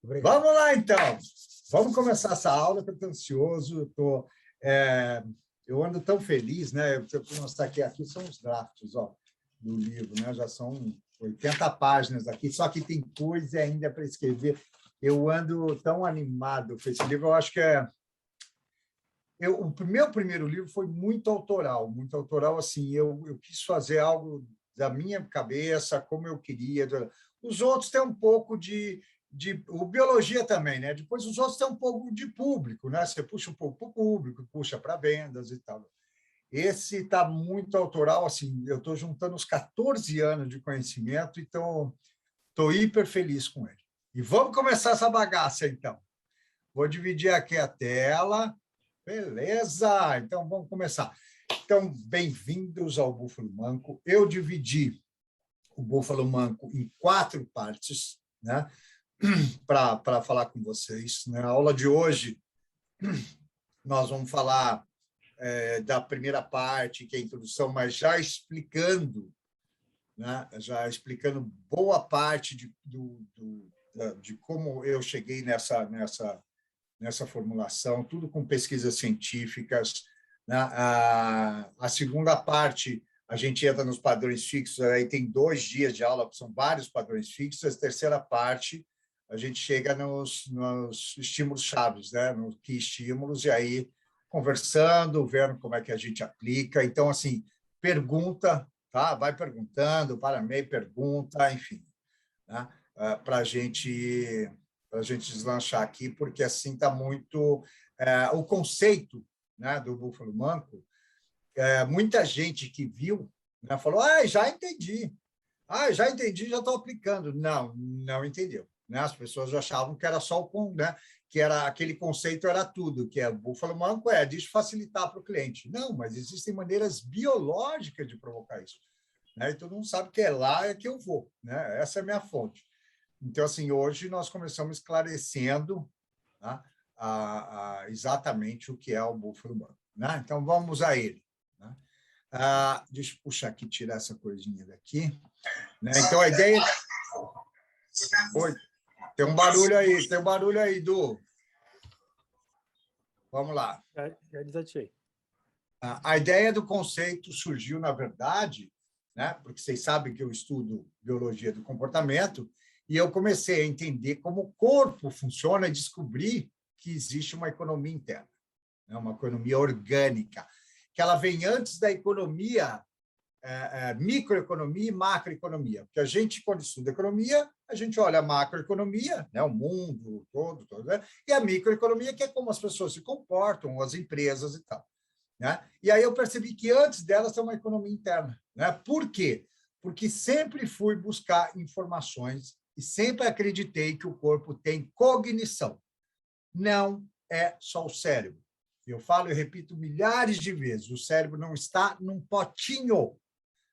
Obrigado. Vamos lá, então. Vamos começar essa aula, que eu estou ansioso. Eu ando tão feliz, né? Eu vou mostrar aqui são os drafts, ó, do livro, né? Já são 80 páginas aqui, só que tem coisa ainda para escrever. Eu ando tão animado com esse livro. Eu acho que o meu primeiro livro foi muito autoral, assim, eu quis fazer algo da minha cabeça, como eu queria. Os outros têm um pouco o biologia também, né? Depois os outros têm um pouco de público, né? Você puxa um pouco para o público, puxa para vendas e tal. Esse está muito autoral, assim, eu estou juntando os 14 anos de conhecimento, então estou hiper feliz com ele. E vamos começar essa bagaça, então. Vou dividir aqui a tela. Beleza, então vamos começar. Então, bem-vindos ao Búfalo Manco. Eu dividi o Búfalo Manco em 4 partes, né, para falar com vocês. Na aula de hoje, nós vamos falar da primeira parte, que é a introdução, mas já explicando, né, boa parte de como eu cheguei nessa formulação, tudo com pesquisas científicas, né? A segunda parte, a gente entra nos padrões fixos, aí tem 2 dias de aula, são vários padrões fixos. A terceira parte, a gente chega nos estímulos chaves, né? No que estímulos, e aí conversando, vendo como é que a gente aplica. Então, assim, pergunta, tá? Vai perguntando, para meio, pergunta, enfim, né? Para a gente deslanchar aqui, porque assim está muito... o conceito, né, do Búfalo Manco, muita gente que viu, né, falou, já entendi, já estou aplicando. Não entendeu. Né? As pessoas achavam que era só né, que era aquele conceito era tudo, que o Búfalo Manco de facilitar para o cliente. Não, mas existem maneiras biológicas de provocar isso. Né? E todo mundo sabe que é lá que eu vou. Né? Essa é a minha fonte. Então, assim, hoje nós começamos esclarecendo, tá, exatamente o que é o Búfalo Manco. Né? Então, vamos a ele. Né? Deixa eu puxar aqui, tirar essa coisinha daqui. Né? Então, a ideia... Oi, tem um barulho aí, Du. Vamos lá. Já desativei. A ideia do conceito surgiu, na verdade, né, porque vocês sabem que eu estudo biologia do comportamento, e eu comecei a entender como o corpo funciona e descobri que existe uma economia interna, né, uma economia orgânica, que ela vem antes da economia, microeconomia e macroeconomia. Porque a gente, quando estuda economia, a gente olha a macroeconomia, né, o mundo todo, né, e a microeconomia, que é como as pessoas se comportam, as empresas e tal. Né? E aí eu percebi que antes delas tem uma economia interna. Né? Por quê? Porque sempre fui buscar informações e sempre acreditei que o corpo tem cognição. Não é só o cérebro. Eu falo e repito milhares de vezes, o cérebro não está num potinho.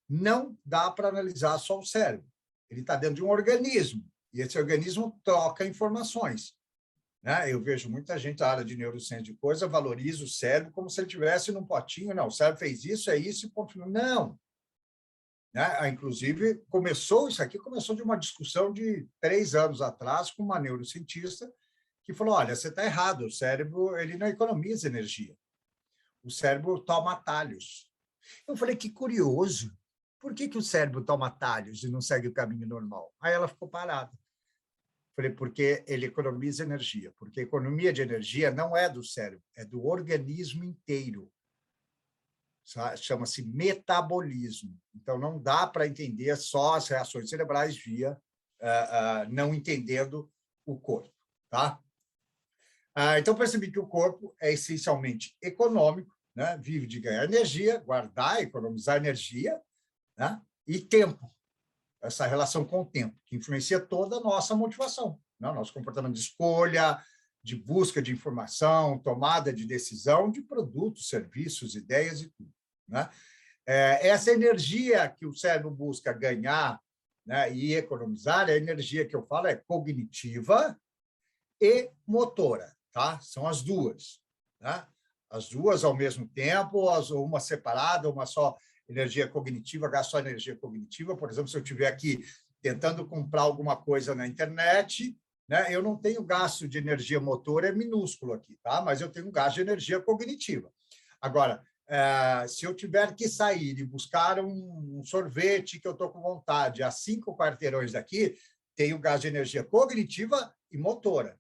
Não dá para analisar só o cérebro. Ele está dentro de um organismo, e esse organismo troca informações. Né? Eu vejo muita gente da área de neurociência de coisa, valoriza o cérebro como se ele estivesse num potinho. Não, o cérebro fez isso, é isso, e ponto. Não. Né? Inclusive, isso aqui começou de uma discussão de 3 anos atrás com uma neurocientista que falou, olha, você está errado, o cérebro ele não economiza energia. O cérebro toma atalhos. Eu falei, que curioso. Por que o cérebro toma atalhos e não segue o caminho normal? Aí ela ficou parada. Falei, porque ele economiza energia. Porque a economia de energia não é do cérebro, é do organismo inteiro. Chama-se metabolismo. Então, não dá para entender só as reações cerebrais não entendendo o corpo. Tá? Então, percebi que o corpo é essencialmente econômico, né? Vive de ganhar energia, guardar, economizar energia, né? E tempo. Essa relação com o tempo, que influencia toda a nossa motivação, né? Nosso comportamento de escolha, de busca de informação, tomada de decisão de produtos, serviços, ideias e tudo. Né? Essa energia que o cérebro busca ganhar, né, e economizar, a energia que eu falo é cognitiva e motora. Tá? São as duas. Né? As duas ao mesmo tempo, uma separada, uma só energia cognitiva, gasto só energia cognitiva. Por exemplo, se eu estiver aqui tentando comprar alguma coisa na internet, né? Eu não tenho gasto de energia motor, é minúsculo aqui, tá? Mas eu tenho um gasto de energia cognitiva. Agora, se eu tiver que sair e buscar um sorvete que eu estou com vontade a 5 quarteirões daqui, tenho gasto de energia cognitiva e motora.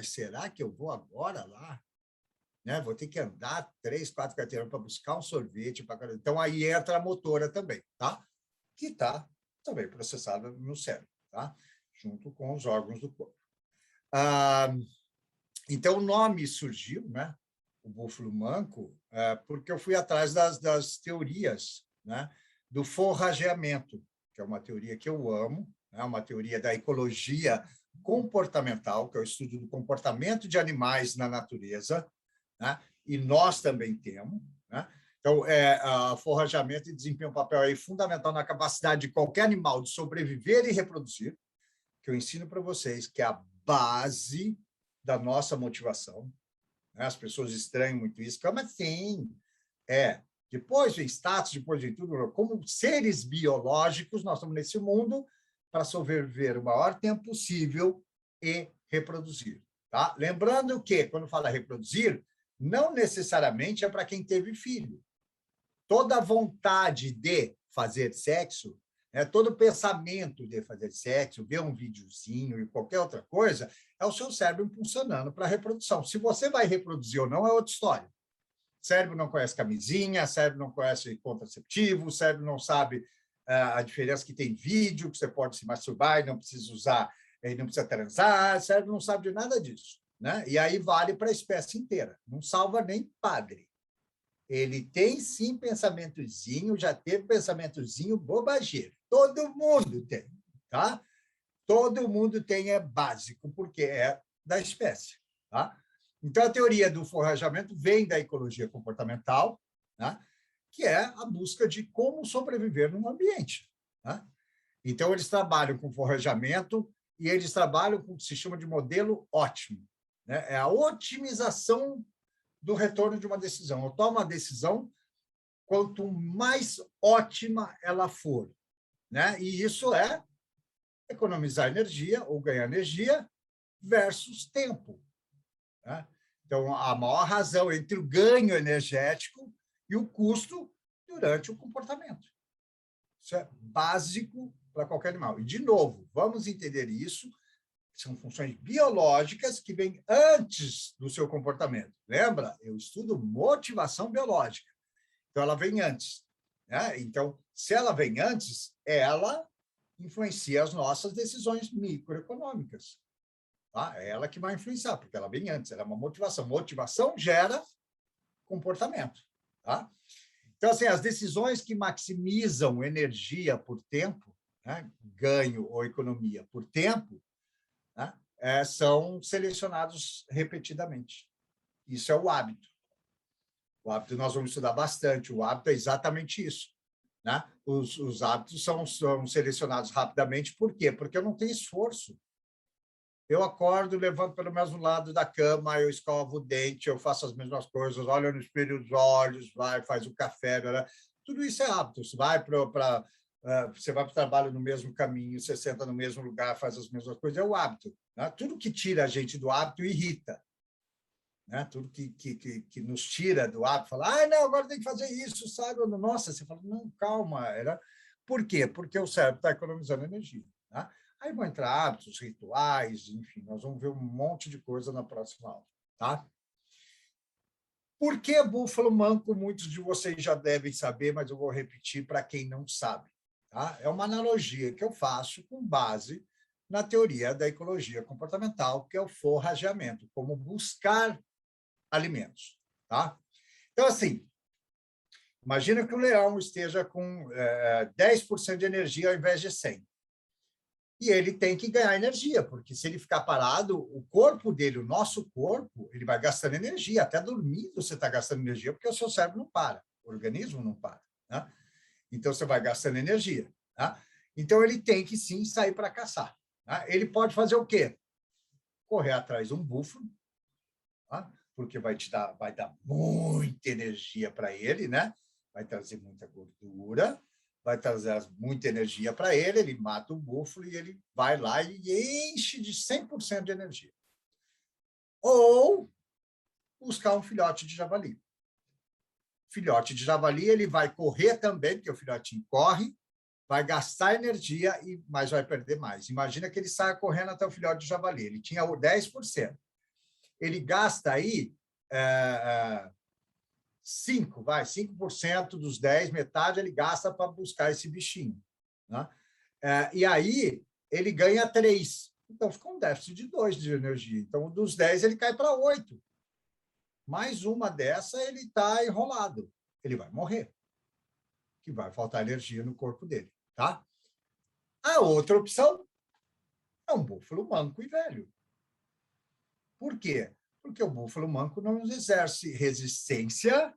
Será que eu vou agora lá? Né? Vou ter que andar 3, 4 quarteirões para buscar um sorvete. Então, aí entra a motora também, tá? Que está também processada no cérebro, tá? Junto com os órgãos do corpo. Então, o nome surgiu, né? O búfalo manco, porque eu fui atrás das teorias, né? Do forrageamento, que é uma teoria que eu amo, né? Uma teoria da ecologia comportamental, que é o estudo do comportamento de animais na natureza, né? E nós também temos, né? Então, o forrageamento desempenha um papel aí fundamental na capacidade de qualquer animal de sobreviver e reproduzir, que eu ensino para vocês, que é a base da nossa motivação. As pessoas estranham muito isso. Como assim? Depois vem status, depois vem tudo. Como seres biológicos, nós estamos nesse mundo para sobreviver o maior tempo possível e reproduzir. Tá? Lembrando que, quando fala reproduzir, não necessariamente é para quem teve filho. Toda vontade de fazer sexo, todo pensamento de fazer sexo, ver um videozinho e qualquer outra coisa, é o seu cérebro impulsionando para a reprodução. Se você vai reproduzir ou não, é outra história. O cérebro não conhece camisinha, o cérebro não conhece contraceptivo, o cérebro não sabe a diferença que tem vídeo, que você pode se masturbar e não precisa usar, e não precisa transar, o cérebro não sabe de nada disso. Né? E aí vale para a espécie inteira. Não salva nem padre. Ele tem, sim, pensamentozinho, já teve pensamentozinho bobageiro. Todo mundo tem, tá? Todo mundo tem, é básico, porque é da espécie, tá? Então, a teoria do forrajamento vem da ecologia comportamental, né? Que é a busca de como sobreviver num ambiente. Né? Então, eles trabalham com forrajamento e eles trabalham com o que se chama de modelo ótimo. Né? É a otimização do retorno de uma decisão. Eu tomo uma decisão quanto mais ótima ela for. Né? E isso é economizar energia ou ganhar energia versus tempo. Né? Então, a maior razão entre o ganho energético e o custo durante o comportamento. Isso é básico para qualquer animal. E, de novo, vamos entender isso, são funções biológicas que vêm antes do seu comportamento. Lembra? Eu estudo motivação biológica. Então, ela vem antes. Né? Então, se ela vem antes, ela influencia as nossas decisões microeconômicas. Tá? É ela que vai influenciar, porque ela vem antes, ela é uma motivação. Motivação gera comportamento. Tá? Então, assim, as decisões que maximizam energia por tempo, né? Ganho ou economia por tempo, né? São selecionados repetidamente. Isso é o hábito. O hábito nós vamos estudar bastante. O hábito é exatamente isso. Né? Os hábitos são selecionados rapidamente. Por quê? Porque eu não tenho esforço. Eu acordo, levanto pelo mesmo lado da cama, eu escovo o dente, eu faço as mesmas coisas, olho no espelho dos olhos, faz o café, né? Tudo isso é hábito. Você vai para o trabalho no mesmo caminho, você senta no mesmo lugar, faz as mesmas coisas, é o hábito. Né? Tudo que tira a gente do hábito irrita. Né? Tudo que nos tira do hábito, fala, não, agora tem que fazer isso, sabe? Nossa, você fala, não, calma. Por quê? Porque o cérebro está economizando energia. Né? Aí vão entrar hábitos, rituais, enfim, nós vamos ver um monte de coisa na próxima aula. Tá? Por que búfalo manco? Muitos de vocês já devem saber, mas eu vou repetir para quem não sabe. Tá? É uma analogia que eu faço com base na teoria da ecologia comportamental, que é o forrageamento, como buscar alimentos. Tá? Então, assim, imagina que o leão esteja com 10% de energia ao invés de 100%. E ele tem que ganhar energia, porque se ele ficar parado, o corpo dele, o nosso corpo, ele vai gastando energia. Até dormindo você está gastando energia, porque o seu cérebro não para, o organismo não para. Né? Então, você vai gastando energia. Tá? Então, ele tem que, sim, sair para caçar. Tá? Ele pode fazer o quê? Correr atrás de um búfalo, tá? Porque vai dar muita energia para ele, né? Vai trazer muita gordura, vai trazer muita energia para ele, ele mata o búfalo e ele vai lá e enche de 100% de energia. Ou buscar um filhote de javali. Filhote de javali, ele vai correr também, porque o filhotinho corre, vai gastar energia, mas vai perder mais. Imagina que ele saia correndo até o filhote de javali, ele tinha 10%. Ele gasta aí 5% dos 10, metade ele gasta para buscar esse bichinho. Né? E aí ele ganha 3. Então, fica um déficit de 2 de energia. Então, dos 10, ele cai para 8. Mais uma dessa, ele está enrolado. Ele vai morrer. Que vai faltar energia no corpo dele. Tá? A outra opção é um búfalo manco e velho. Por quê? Porque o búfalo manco não exerce resistência,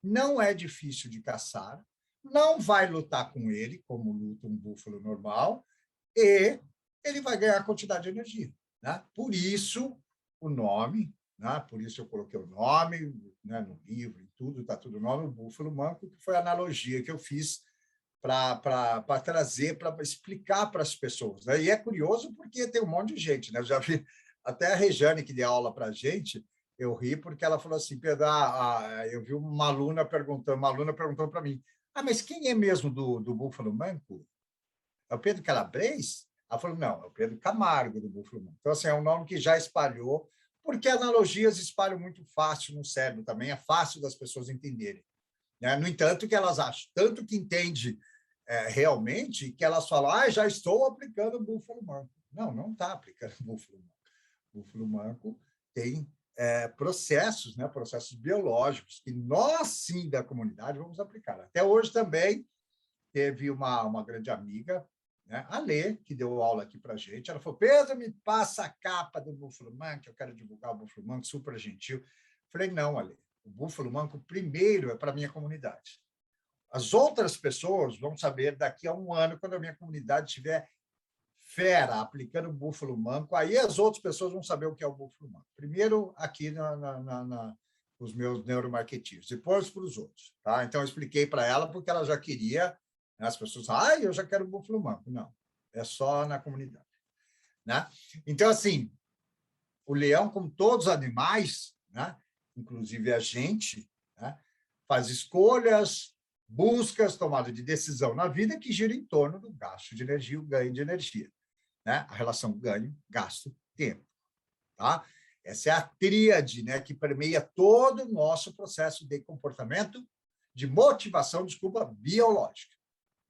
não é difícil de caçar, não vai lutar com ele, como luta um búfalo normal, e ele vai ganhar a quantidade de energia. Né? Por isso, o nome, né? Por isso eu coloquei o nome, né? No livro e tudo, está tudo nome, o búfalo manco, que foi a analogia que eu fiz para trazer, para explicar para as pessoas. Né? E é curioso porque tem um monte de gente. Né? Eu já vi até a Rejane, que deu aula para a gente, eu ri porque ela falou assim, Pedro, eu vi uma aluna perguntando para mim, mas quem é mesmo do búfalo manco? É o Pedro Calabres? Ela falou, não, é o Pedro Camargo do búfalo manco. Então, assim, é um nome que já espalhou, porque analogias espalham muito fácil no cérebro também, é fácil das pessoas entenderem. Né? No entanto, que elas acham, tanto que entende realmente, que elas falam, já estou aplicando o búfalo manco. Não, não está aplicando o búfalo manco. O búfalo manco tem processos, né, processos biológicos, que nós, sim, da comunidade, vamos aplicar. Até hoje também teve uma grande amiga, né, a Lê, que deu aula aqui para a gente. Ela falou, Pedro, me passa a capa do búfalo manco, eu quero divulgar o búfalo manco, super gentil. Falei, não, Alê, o búfalo manco primeiro é para a minha comunidade. As outras pessoas vão saber daqui a um ano, quando a minha comunidade estiver fera, aplicando o búfalo manco, aí as outras pessoas vão saber o que é o búfalo manco. Primeiro, aqui nos meus neuromarketeers, depois para os outros. Tá? Então, eu expliquei para ela, porque ela já queria, né? As pessoas falam, eu já quero o búfalo manco. Não, é só na comunidade. Né? Então, assim, o leão, como todos os animais, né? Inclusive a gente, né? Faz escolhas, buscas, tomada de decisão na vida que gira em torno do gasto de energia, o ganho de energia. Né? A relação ganho, gasto, tempo. Tá? Essa é a tríade, né, que permeia todo o nosso processo de comportamento, de motivação, biológica.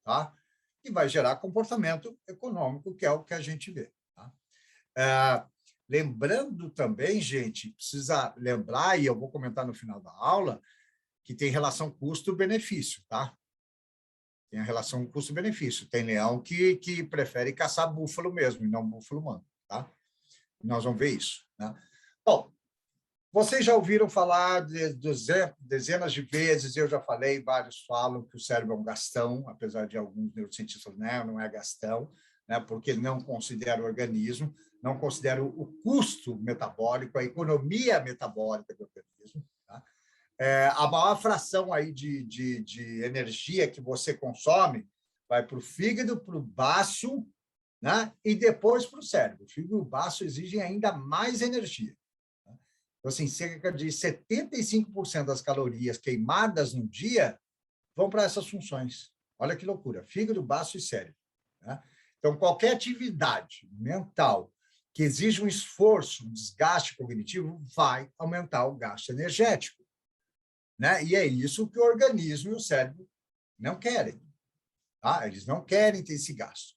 Tá? E vai gerar comportamento econômico, que é o que a gente vê. Tá? Lembrando também, gente, precisa lembrar, e eu vou comentar no final da aula, que tem relação custo-benefício, tá? Tem a relação custo-benefício. Tem leão que prefere caçar búfalo mesmo, e não búfalo manco, tá? Nós vamos ver isso. Né? Bom, vocês já ouviram falar dezenas de vezes, eu já falei, vários falam que o cérebro é um gastão, apesar de alguns neurocientistas, não é gastão, né? Porque não considera o organismo, não considera o custo metabólico, a economia metabólica do organismo. Tá? A maior fração aí de energia que você consome vai para o fígado, para o baço, né? E depois para o cérebro. O fígado e o baço exigem ainda mais energia. Tá? Então, assim, cerca de 75% das calorias queimadas no dia vão para essas funções. Olha que loucura, fígado, baço e cérebro. Né? Então, qualquer atividade mental que exige um esforço, um desgaste cognitivo, vai aumentar o gasto energético. Né? E é isso que o organismo e o cérebro não querem. Tá? Eles não querem ter esse gasto.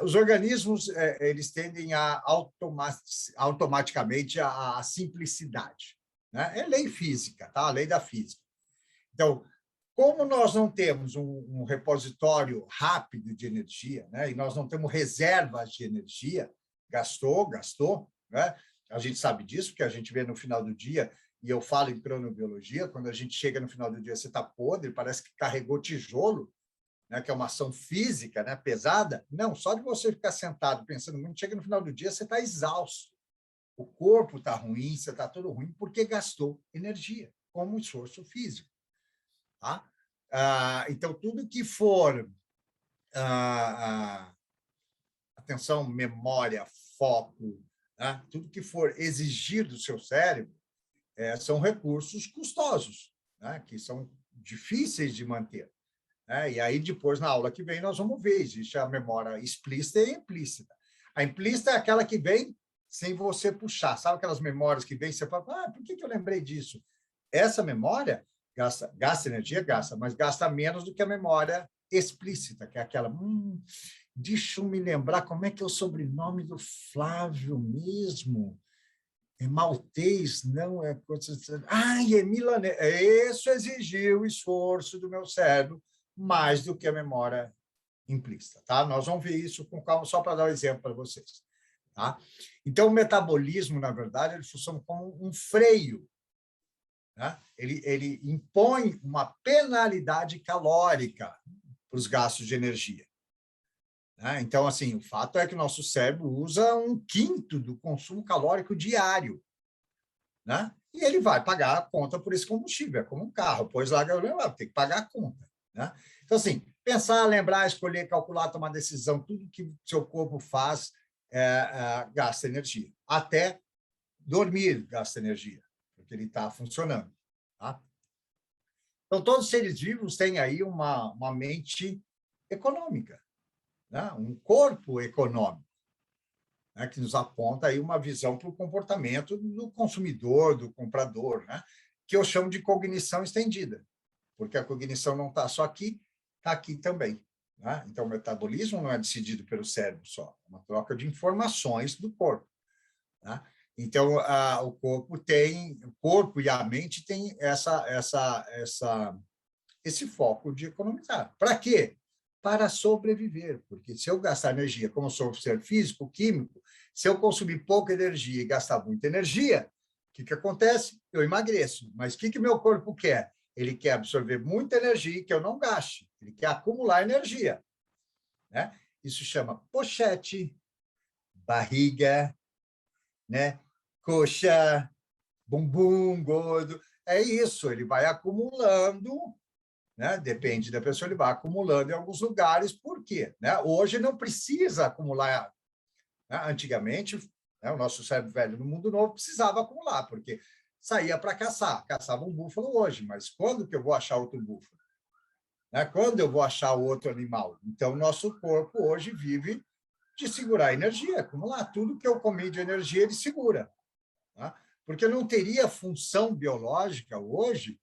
Os organismos eles tendem a automaticamente a simplicidade. Né? É lei física, tá? A lei da física. Então, como nós não temos um repositório rápido de energia, né? E nós não temos reservas de energia, gastou, né? A gente sabe disso, porque a gente vê no final do dia, e eu falo em cronobiologia, quando a gente chega no final do dia, você está podre, parece que carregou tijolo, né, que é uma ação física, né, pesada. Não, só de você ficar sentado pensando muito, chega no final do dia, você está exausto. O corpo está ruim, você está todo ruim, porque gastou energia, como esforço físico. Tá? Então, tudo que for atenção, memória, foco, né? Tudo que for exigir do seu cérebro são recursos custosos, né? Que são difíceis de manter. Né? E aí, depois, na aula que vem, nós vamos ver, existe a memória explícita e implícita. A implícita é aquela que vem sem você puxar. Sabe aquelas memórias que vêm, você fala, por que eu lembrei disso? Essa memória gasta energia, mas gasta menos do que a memória explícita, que é aquela, deixa eu me lembrar como é que é o sobrenome do Flávio mesmo. É maltês, não é... é milanês. Isso exigiu o esforço do meu cérebro mais do que a memória implícita. Tá? Nós vamos ver isso com calma, só para dar um exemplo para vocês. Tá? Então, o metabolismo, na verdade, ele funciona como um freio. Né? Ele impõe uma penalidade calórica para os gastos de energia. Né? Então, assim, o fato é que o nosso cérebro usa 1/5 do consumo calórico diário. Né? E ele vai pagar a conta por esse combustível, é como um carro, pois lá tem que pagar a conta. Né? Então, assim, pensar, lembrar, escolher, calcular, tomar decisão, tudo que seu corpo faz gasta energia. Até dormir gasta energia, porque ele está funcionando. Tá? Então, todos os seres vivos têm aí uma mente econômica, né? Um corpo econômico, né? Que nos aponta aí uma visão para o comportamento do consumidor, do comprador, né? Que eu chamo de cognição estendida, porque a cognição não está só aqui, está aqui também. Né? Então, o metabolismo não é decidido pelo cérebro só, é uma troca de informações do corpo. Né? Então, o corpo e a mente têm esse foco de economizar. Para quê? Para sobreviver, porque se eu gastar energia, como sou um ser físico, químico, se eu consumir pouca energia e gastar muita energia, o que acontece? Eu emagreço. Mas o que meu corpo quer? Ele quer absorver muita energia que eu não gaste. Ele quer acumular energia. Né? Isso chama pochete, barriga, né? Coxa, bumbum gordo. É isso, ele vai acumulando, né? Depende da pessoa, ele vai acumulando em alguns lugares. Por quê? Né? Hoje não precisa acumular. Né? Antigamente, né, o nosso cérebro velho no mundo novo precisava acumular, porque saía para caçar. Caçava um búfalo hoje, mas quando que eu vou achar outro búfalo? Né? Quando eu vou achar outro animal? Então, nosso corpo hoje vive de segurar energia, acumular. Tudo que eu comi de energia, ele segura. Tá? Porque não teria função biológica hoje,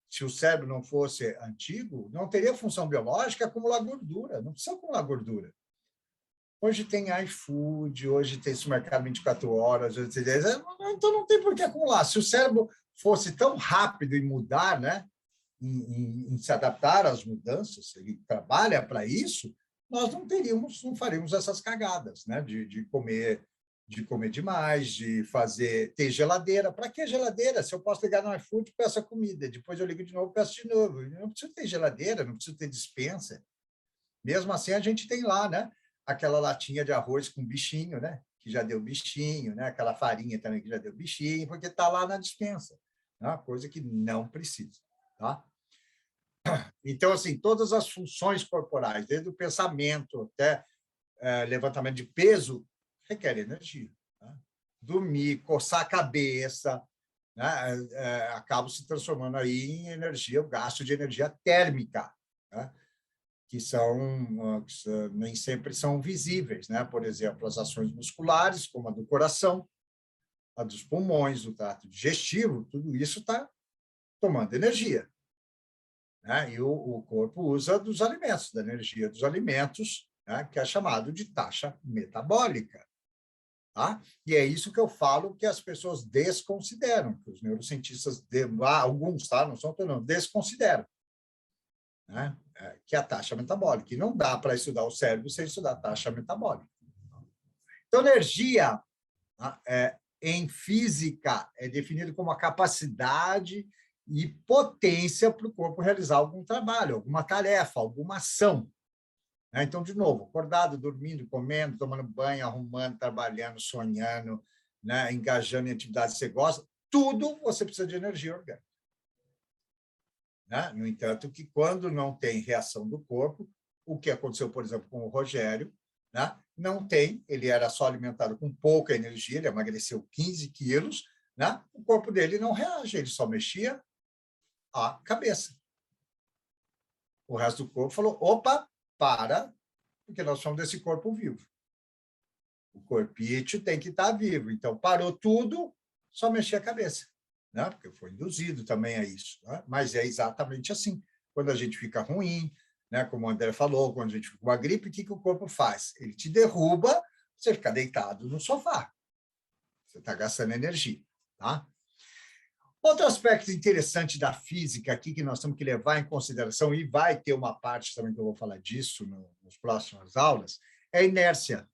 se o cérebro não fosse antigo, não teria função biológica acumular gordura. Não precisa acumular gordura. Hoje tem iFood, hoje tem supermercado 24 horas, então não tem por que acumular. Se o cérebro fosse tão rápido em mudar, né, em se adaptar às mudanças, ele trabalha para isso, nós não faríamos essas cagadas, né, de comer demais, de ter geladeira. Para que geladeira? Se eu posso ligar no iFood, peço a comida, depois eu ligo de novo, peço de novo. Eu não preciso ter geladeira, não preciso ter despensa. Mesmo assim, a gente tem lá, né? Aquela latinha de arroz com bichinho, né? Que já deu bichinho, né? Aquela farinha também que já deu bichinho, porque está lá na despensa. Né? Coisa que não precisa. Tá? Então, assim, todas as funções corporais, desde o pensamento até levantamento de peso, requer energia. Tá? Dormir, coçar a cabeça, né? Acaba se transformando aí em energia, o gasto de energia térmica. Né? Que nem sempre são visíveis, né? Por exemplo, as ações musculares, como a do coração, a dos pulmões, do trato digestivo, tudo isso está tomando energia. Né? E o corpo usa dos alimentos, da energia dos alimentos, né? Que é chamado de taxa metabólica. Tá? E é isso que eu falo que as pessoas desconsideram, que os neurocientistas, alguns, tá? Não são todos, não, desconsideram. Né? Que é a taxa metabólica. E não dá para estudar o cérebro sem estudar a taxa metabólica. Então, energia em física é definida como a capacidade e potência para o corpo realizar algum trabalho, alguma tarefa, alguma ação. Então, de novo, acordado, dormindo, comendo, tomando banho, arrumando, trabalhando, sonhando, né? Engajando em atividades que você gosta, tudo você precisa de energia orgânica. né? No entanto, que quando não tem reação do corpo, o que aconteceu, por exemplo, com o Rogério, né? Não tem, ele era só alimentado com pouca energia, ele emagreceu 15 quilos, né? O corpo dele não reage, ele só mexia a cabeça. O resto do corpo falou, opa, para, porque nós somos desse corpo vivo. O corpício tem que estar vivo. Então, parou tudo, só mexia a cabeça, né? Porque foi induzido também a isso. Né? Mas é exatamente assim. Quando a gente fica ruim, né? Como o André falou, quando a gente fica com uma gripe, o que o corpo faz? Ele te derruba, você fica deitado no sofá. Você está gastando energia. Tá? Outro aspecto interessante da física aqui que nós temos que levar em consideração, e vai ter uma parte também que eu vou falar disso nas próximas aulas, é a inércia.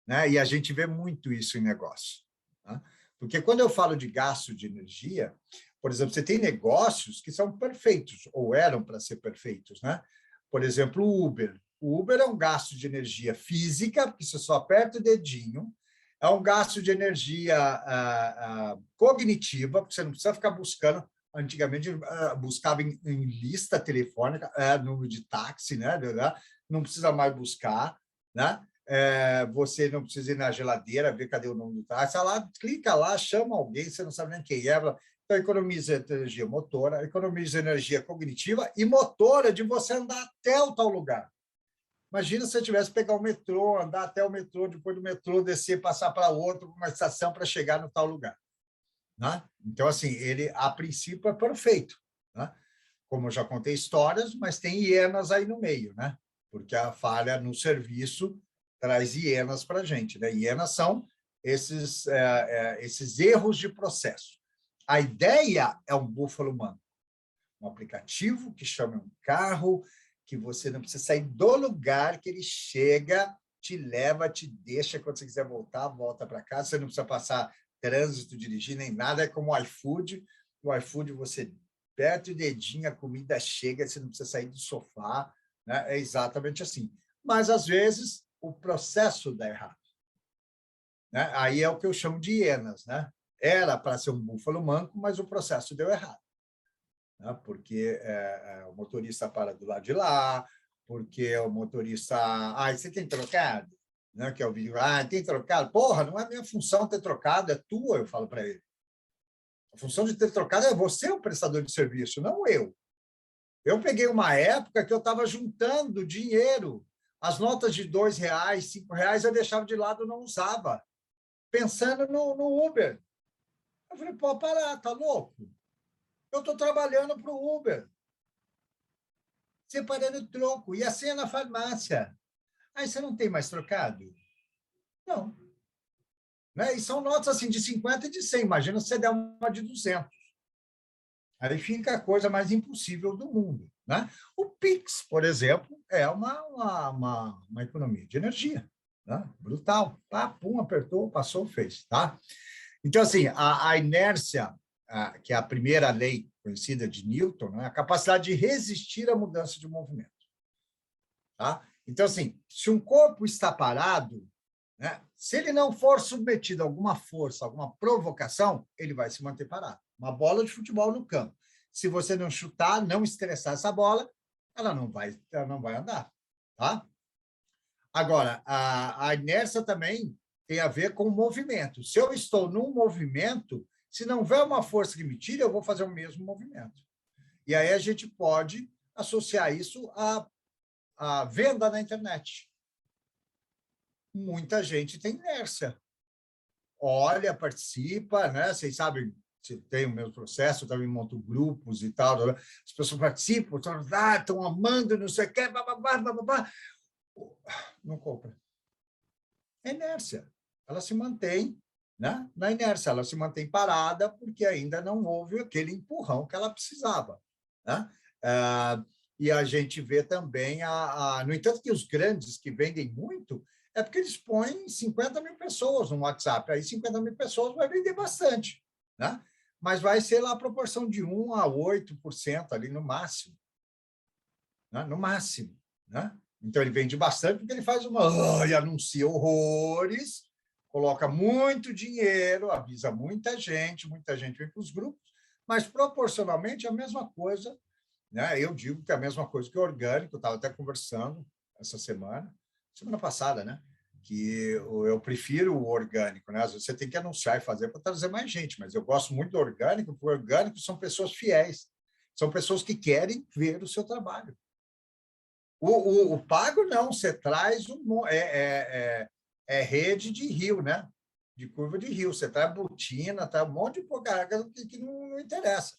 Né? E a gente vê muito isso em negócio. Tá? Porque quando eu falo de gasto de energia, por exemplo, você tem negócios que são perfeitos, ou eram para ser perfeitos. Né? Por exemplo, o Uber. O Uber é um gasto de energia física, porque você só aperta o dedinho, é um gasto de energia cognitiva, porque você não precisa ficar buscando. Antigamente, buscava em lista telefônica, número de táxi, né? Não precisa mais buscar. Né? Você não precisa ir na geladeira, ver cadê o nome do táxi. Lá, clica lá, chama alguém, você não sabe nem quem é. Então, economiza energia motora, economiza energia cognitiva e motora de você andar até o tal lugar. Imagina se você tivesse que pegar o metrô, andar até o metrô, depois do metrô descer, passar para outro, uma estação para chegar no tal lugar. Né? Então, assim, ele, a princípio, é perfeito. Né? Como eu já contei histórias, mas tem hienas aí no meio, né? Porque a falha no serviço traz hienas para a gente. Né? Hienas são esses erros de processo. A ideia é um búfalo manco, um aplicativo que chama um carro, que você não precisa sair do lugar, que ele chega, te leva, te deixa, quando você quiser voltar, volta para casa, você não precisa passar trânsito, dirigir, nem nada, é como o iFood. O iFood, você aperta o dedinho, a comida chega, você não precisa sair do sofá, né? É exatamente assim. Mas, às vezes, o processo dá errado. Né? Aí é o que eu chamo de hienas. Né? Era para ser um búfalo manco, mas o processo deu errado. Né? Porque o motorista para do lado de lá, porque o motorista... você tem trocado? Né? Que é o vídeo, tem trocado? Porra, não é minha função ter trocado, é tua, eu falo para ele. A função de ter trocado é você, o prestador de serviço, não eu. Eu peguei uma época que eu estava juntando dinheiro. As notas de R$ 2, R$ 5 eu deixava de lado, não usava, pensando no Uber. Eu falei, pô, para, tá louco? Eu estou trabalhando para o Uber, separando troco, e assim é na farmácia. Aí você não tem mais trocado? Não. Né? E são notas assim de 50 e de 100. Imagina se você der uma de 200. Aí fica a coisa mais impossível do mundo. Né? O Pix, por exemplo, é uma economia de energia. Né? Brutal. Pá, pum, apertou, passou, fez. Tá? Então, assim, a inércia, que é a primeira lei conhecida de Newton, né? A capacidade de resistir à mudança de movimento. Tá? Então, assim, se um corpo está parado, né? Se ele não for submetido a alguma força, alguma provocação, ele vai se manter parado. Uma bola de futebol no campo. Se você não chutar, não estressar essa bola, ela não vai andar. Tá? Agora, a inércia também tem a ver com o movimento. Se eu estou num movimento, se não houver uma força que me tire, eu vou fazer o mesmo movimento. E aí a gente pode associar isso à venda na internet. Muita gente tem inércia. Olha, participa, né? Vocês sabem, se tem o mesmo processo, eu também monto grupos e tal. As pessoas participam, estão amando, não sei o quê, bababá. Não compra. É inércia. Ela se mantém, né, na inércia, ela se mantém parada porque ainda não houve aquele empurrão que ela precisava. Né? E a gente vê também, no entanto, que os grandes que vendem muito é porque eles põem 50 mil pessoas no WhatsApp. Aí 50 mil pessoas vai vender bastante. Né? Mas vai ser lá a proporção de 1 a 8% ali no máximo. Né? No máximo. Né? Então, ele vende bastante porque ele faz e anuncia horrores, coloca muito dinheiro, avisa muita gente vem para os grupos, mas proporcionalmente é a mesma coisa, né? Eu digo que é a mesma coisa que o orgânico, eu estava até conversando essa semana passada, né? Que eu prefiro o orgânico, né? Às vezes você tem que anunciar e fazer para trazer mais gente, mas eu gosto muito do orgânico, porque o orgânico são pessoas fiéis, são pessoas que querem ver o seu trabalho. O pago, não, você traz rede de rio, né? De curva de rio, você traz botina, tá um monte de porcaria que não interessa.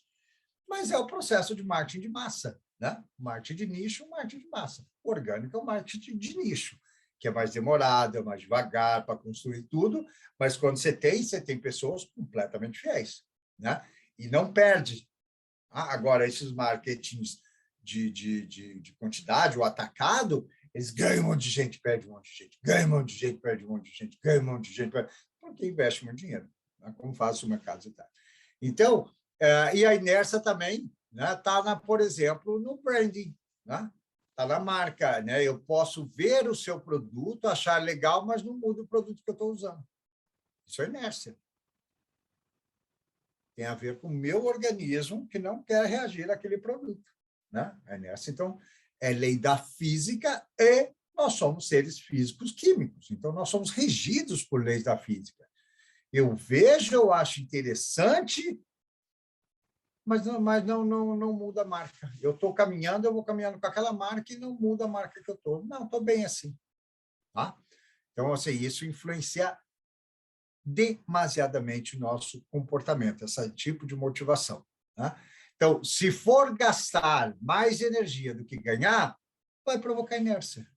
Mas é o processo de marketing de massa, né? Marketing de nicho, marketing de massa. O orgânico é o marketing de nicho, que é mais demorado, é mais devagar para construir tudo, mas quando você tem pessoas completamente fiéis, né? E não perde. Agora, esses marketings de quantidade, o atacado, eles ganham um monte de gente, perde um monte de gente, ganha um monte de gente, perde um monte de gente, ganha um monte de gente, porque investe muito dinheiro, né? Como faz o mercado e tal. Então, e a inércia também está, né, por exemplo, no branding, né? Está na marca. Né? Eu posso ver o seu produto, achar legal, mas não muda o produto que eu estou usando. Isso é inércia. Tem a ver com o meu organismo que não quer reagir àquele produto. Né? É inércia. Então, é lei da física e nós somos seres físicos químicos. Então, nós somos regidos por leis da física. Eu vejo, eu acho interessante, mas não muda a marca. Eu estou caminhando, eu vou caminhando com aquela marca e não muda a marca que eu estou. Não, estou bem assim. Tá? Então, assim, isso influencia demasiadamente o nosso comportamento, esse tipo de motivação. Tá? Então, se for gastar mais energia do que ganhar, vai provocar inércia.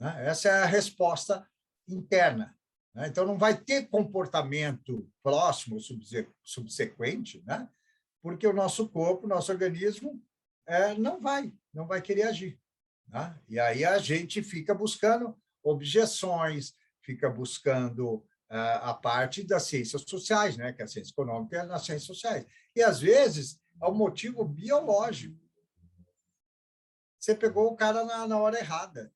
Né? Essa é a resposta interna. Né? Então, não vai ter comportamento próximo, subsequente, né? Porque o nosso corpo, o nosso organismo, não vai querer agir. Né? E aí a gente fica buscando objeções, fica buscando a parte das ciências sociais, né? Que é a ciência econômica é nas ciências sociais. E, às vezes, é um motivo biológico. Você pegou o cara na hora errada.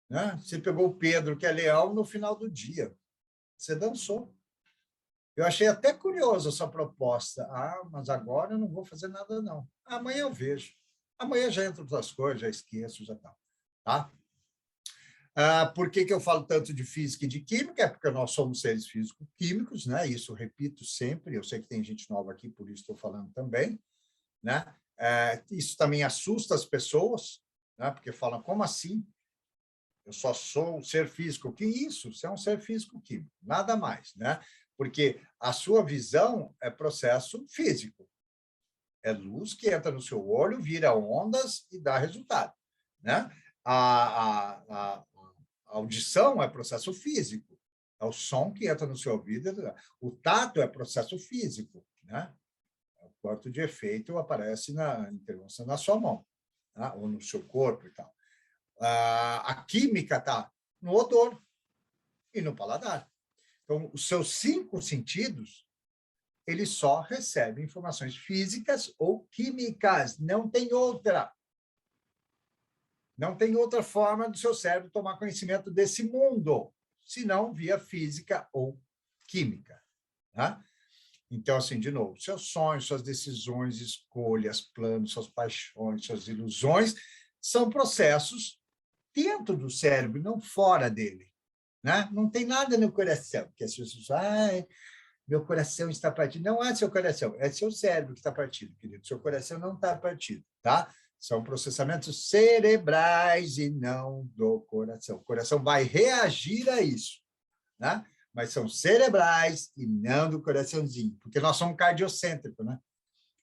Né? Você pegou o Pedro, que é leão, no final do dia. Você dançou. Eu achei até curioso essa proposta. Mas agora eu não vou fazer nada, não. Amanhã eu vejo. Amanhã já entro outras coisas, já esqueço, já tal. Tá? Por que eu falo tanto de física e de química? É porque nós somos seres físico-químicos, né? Isso eu repito sempre. Eu sei que tem gente nova aqui, por isso estou falando também. Né? Isso também assusta as pessoas, né? Porque falam, como assim? Eu só sou um ser físico. Que isso? Você é um ser físico-químico, nada mais, né? Porque a sua visão é processo físico. É luz que entra no seu olho, vira ondas e dá resultado, né? A audição é processo físico. É o som que entra no seu ouvido. O tato é processo físico, né? O corpo de efeito aparece na intervenção na sua mão, tá? Ou no seu corpo e tal. A química está no odor e no paladar. Então, os seus 5 sentidos, eles só recebem informações físicas ou químicas, não tem outra. Não tem outra forma do seu cérebro tomar conhecimento desse mundo, senão via física ou química. Tá? Então, assim, de novo, seus sonhos, suas decisões, escolhas, planos, suas paixões, suas ilusões, são processos dentro do cérebro, não fora dele. Né? Não tem nada no coração, porque as pessoas falam, meu coração está partido. Não é seu coração, é seu cérebro que está partido, querido. Seu coração não está partido, tá? São processamentos cerebrais e não do coração. O coração vai reagir a isso, né? Mas são cerebrais e não do coraçãozinho, porque nós somos cardiocêntricos, né?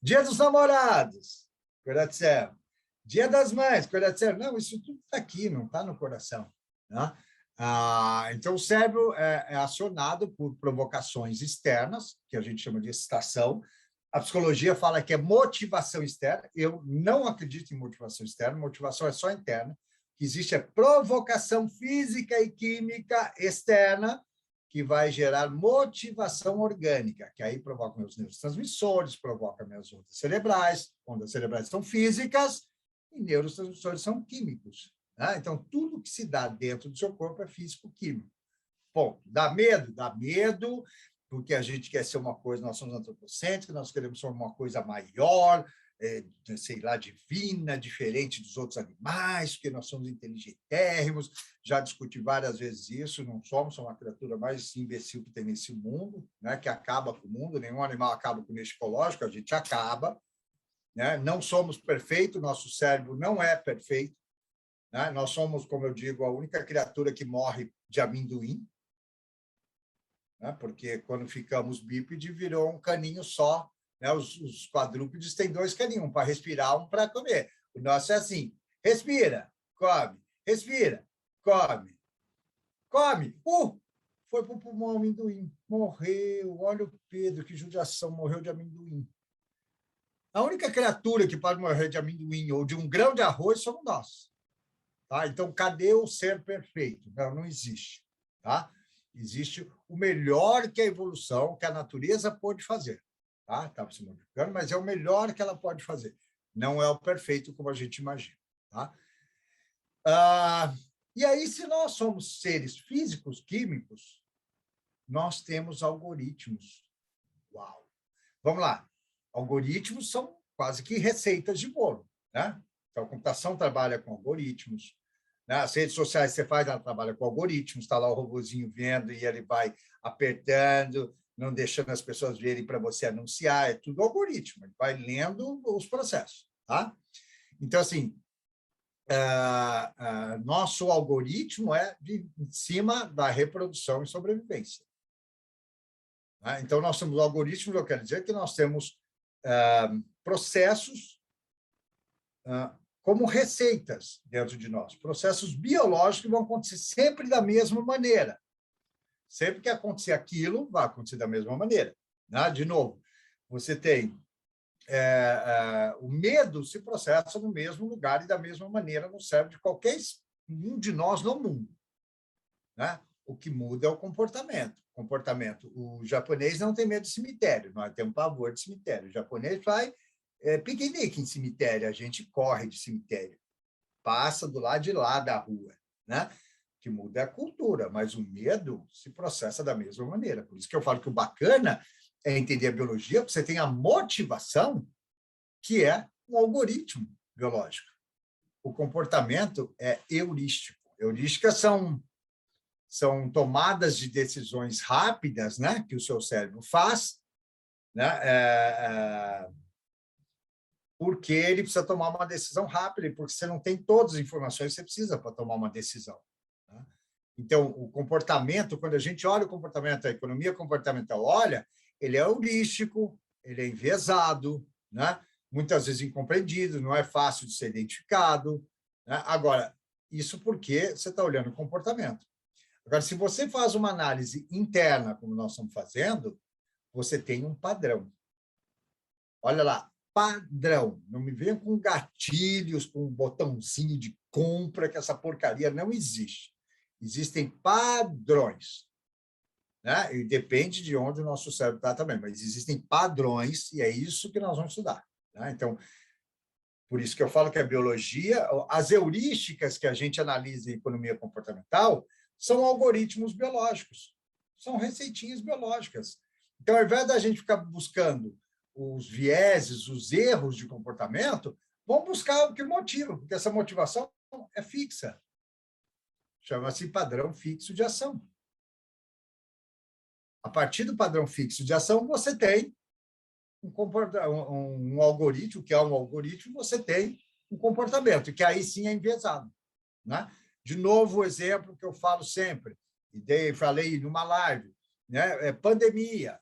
Dia dos namorados, coração. Dia das mães, coração. Não, isso tudo está aqui, não está no coração, né? Então, o cérebro é acionado por provocações externas, que a gente chama de excitação. A psicologia fala que é motivação externa. Eu não acredito em motivação externa, motivação é só interna. O que existe é provocação física e química externa, que vai gerar motivação orgânica, que aí provoca meus neurotransmissores, provoca minhas ondas cerebrais são físicas, e neurotransmissores são químicos. Então, tudo que se dá dentro do seu corpo é físico-químico. Ponto. Dá medo? Dá medo. porque a gente quer ser uma coisa, nós somos antropocêntricos, nós queremos ser uma coisa maior, sei lá, divina, diferente dos outros animais, porque nós somos inteligentérrimos. Já discuti várias vezes isso, não somos uma criatura mais imbecil que tem nesse mundo, né, que acaba com o mundo, nenhum animal acaba com o nicho ecológico, a gente acaba, né? Não somos perfeitos, nosso cérebro não é perfeito, né? Nós somos, como eu digo, a única criatura que morre de amendoim, né? Porque quando ficamos bípede, virou um caninho só, né? Os quadrúpedes têm 2 caninhos, um para respirar, um para comer. O nosso é assim: respira, come, respira, come, come. Foi para o pulmão amendoim, morreu. Olha o Pedro, que judiação, morreu de amendoim. A única criatura que pode morrer de amendoim ou de um grão de arroz somos nós. Tá? Então, cadê o ser perfeito? Não, não existe. Tá? Existe o melhor que a evolução, que a natureza pode fazer. Tá se modificando, mas é o melhor que ela pode fazer. Não é o perfeito como a gente imagina. Tá? E aí, se nós somos seres físicos, químicos, nós temos algoritmos. Uau! Vamos lá. Algoritmos são quase que receitas de bolo, né? Então, a computação trabalha com algoritmos, né? As redes sociais você faz, ela trabalha com algoritmos, está lá o robozinho vendo e ele vai apertando, não deixando as pessoas verem para você anunciar, é tudo algoritmo, ele vai lendo os processos, tá? Então, assim, nosso algoritmo é em cima da reprodução e sobrevivência. Né? Então, nós temos algoritmos, eu quero dizer que nós temos processos como receitas dentro de nós, processos biológicos que vão acontecer sempre da mesma maneira. Sempre que acontecer aquilo, vai acontecer da mesma maneira. Né? De novo, você tem o medo se processa no mesmo lugar e da mesma maneira no cérebro de qualquer um de nós no mundo. Né? O que muda é o comportamento. O japonês não tem medo de cemitério, nós temos pavor de cemitério. O japonês vai piquenique em cemitério, a gente corre de cemitério, passa do lado de lá da rua, né? O que muda é a cultura, mas o medo se processa da mesma maneira. Por isso que eu falo que o bacana é entender a biologia, porque você tem a motivação, que é um algoritmo biológico. O comportamento é heurístico. Heurísticas são tomadas de decisões rápidas, né, que o seu cérebro faz, né, porque ele precisa tomar uma decisão rápida, porque você não tem todas as informações que você precisa para tomar uma decisão. Né? Então, o comportamento, quando a gente olha o comportamento, a economia comportamental olha, ele é heurístico, ele é enviesado, né? Muitas vezes incompreendido, não é fácil de ser identificado. Né? Agora, isso porque você está olhando o comportamento. Agora, se você faz uma análise interna, como nós estamos fazendo, você tem um padrão. Olha lá, padrão. Não me venha com gatilhos, com um botãozinho de compra, que essa porcaria não existe. Existem padrões. Né? E depende de onde o nosso cérebro está também, mas existem padrões e é isso que nós vamos estudar. Né? Então, por isso que eu falo que a biologia, as heurísticas que a gente analisa em economia comportamental, são algoritmos biológicos, são receitinhas biológicas. Então, ao invés da gente ficar buscando os vieses, os erros de comportamento, vamos buscar o que motiva, porque essa motivação é fixa. Chama-se padrão fixo de ação. A partir do padrão fixo de ação, você tem um algoritmo, que é um algoritmo, você tem um comportamento, que aí sim é enviesado. Né? De novo, o exemplo que eu falo sempre, e falei numa live, né? Pandemia.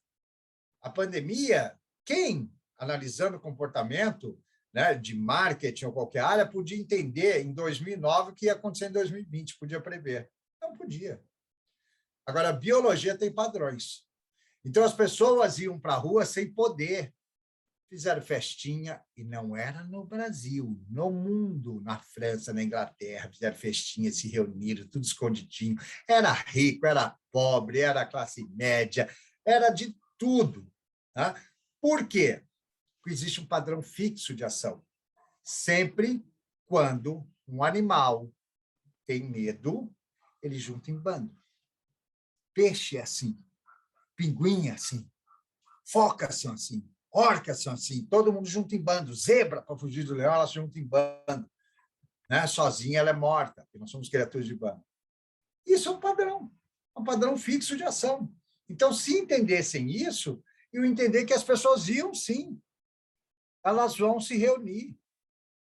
A pandemia, quem, analisando o comportamento, né, de marketing ou qualquer área, podia entender em 2009 o que ia acontecer em 2020, podia prever. Não podia. Agora, a biologia tem padrões. Então, as pessoas iam para a rua sem poder, fizeram festinha, e não era no Brasil, no mundo, na França, na Inglaterra, fizeram festinha, se reuniram, tudo escondidinho. Era rico, era pobre, era classe média, era de tudo. Tá? Por quê? Porque existe um padrão fixo de ação. Sempre quando um animal tem medo, ele junta em bando. Peixe é assim. pinguim assim, focas são assim, orcas são assim, todo mundo junto em bando, zebra, para fugir do leão, ela se junta em bando. Né? Sozinha ela é morta, porque nós somos criaturas de bando. Isso é um padrão fixo de ação. Então, se entendessem isso, eu entender que as pessoas iam, sim, elas vão se reunir.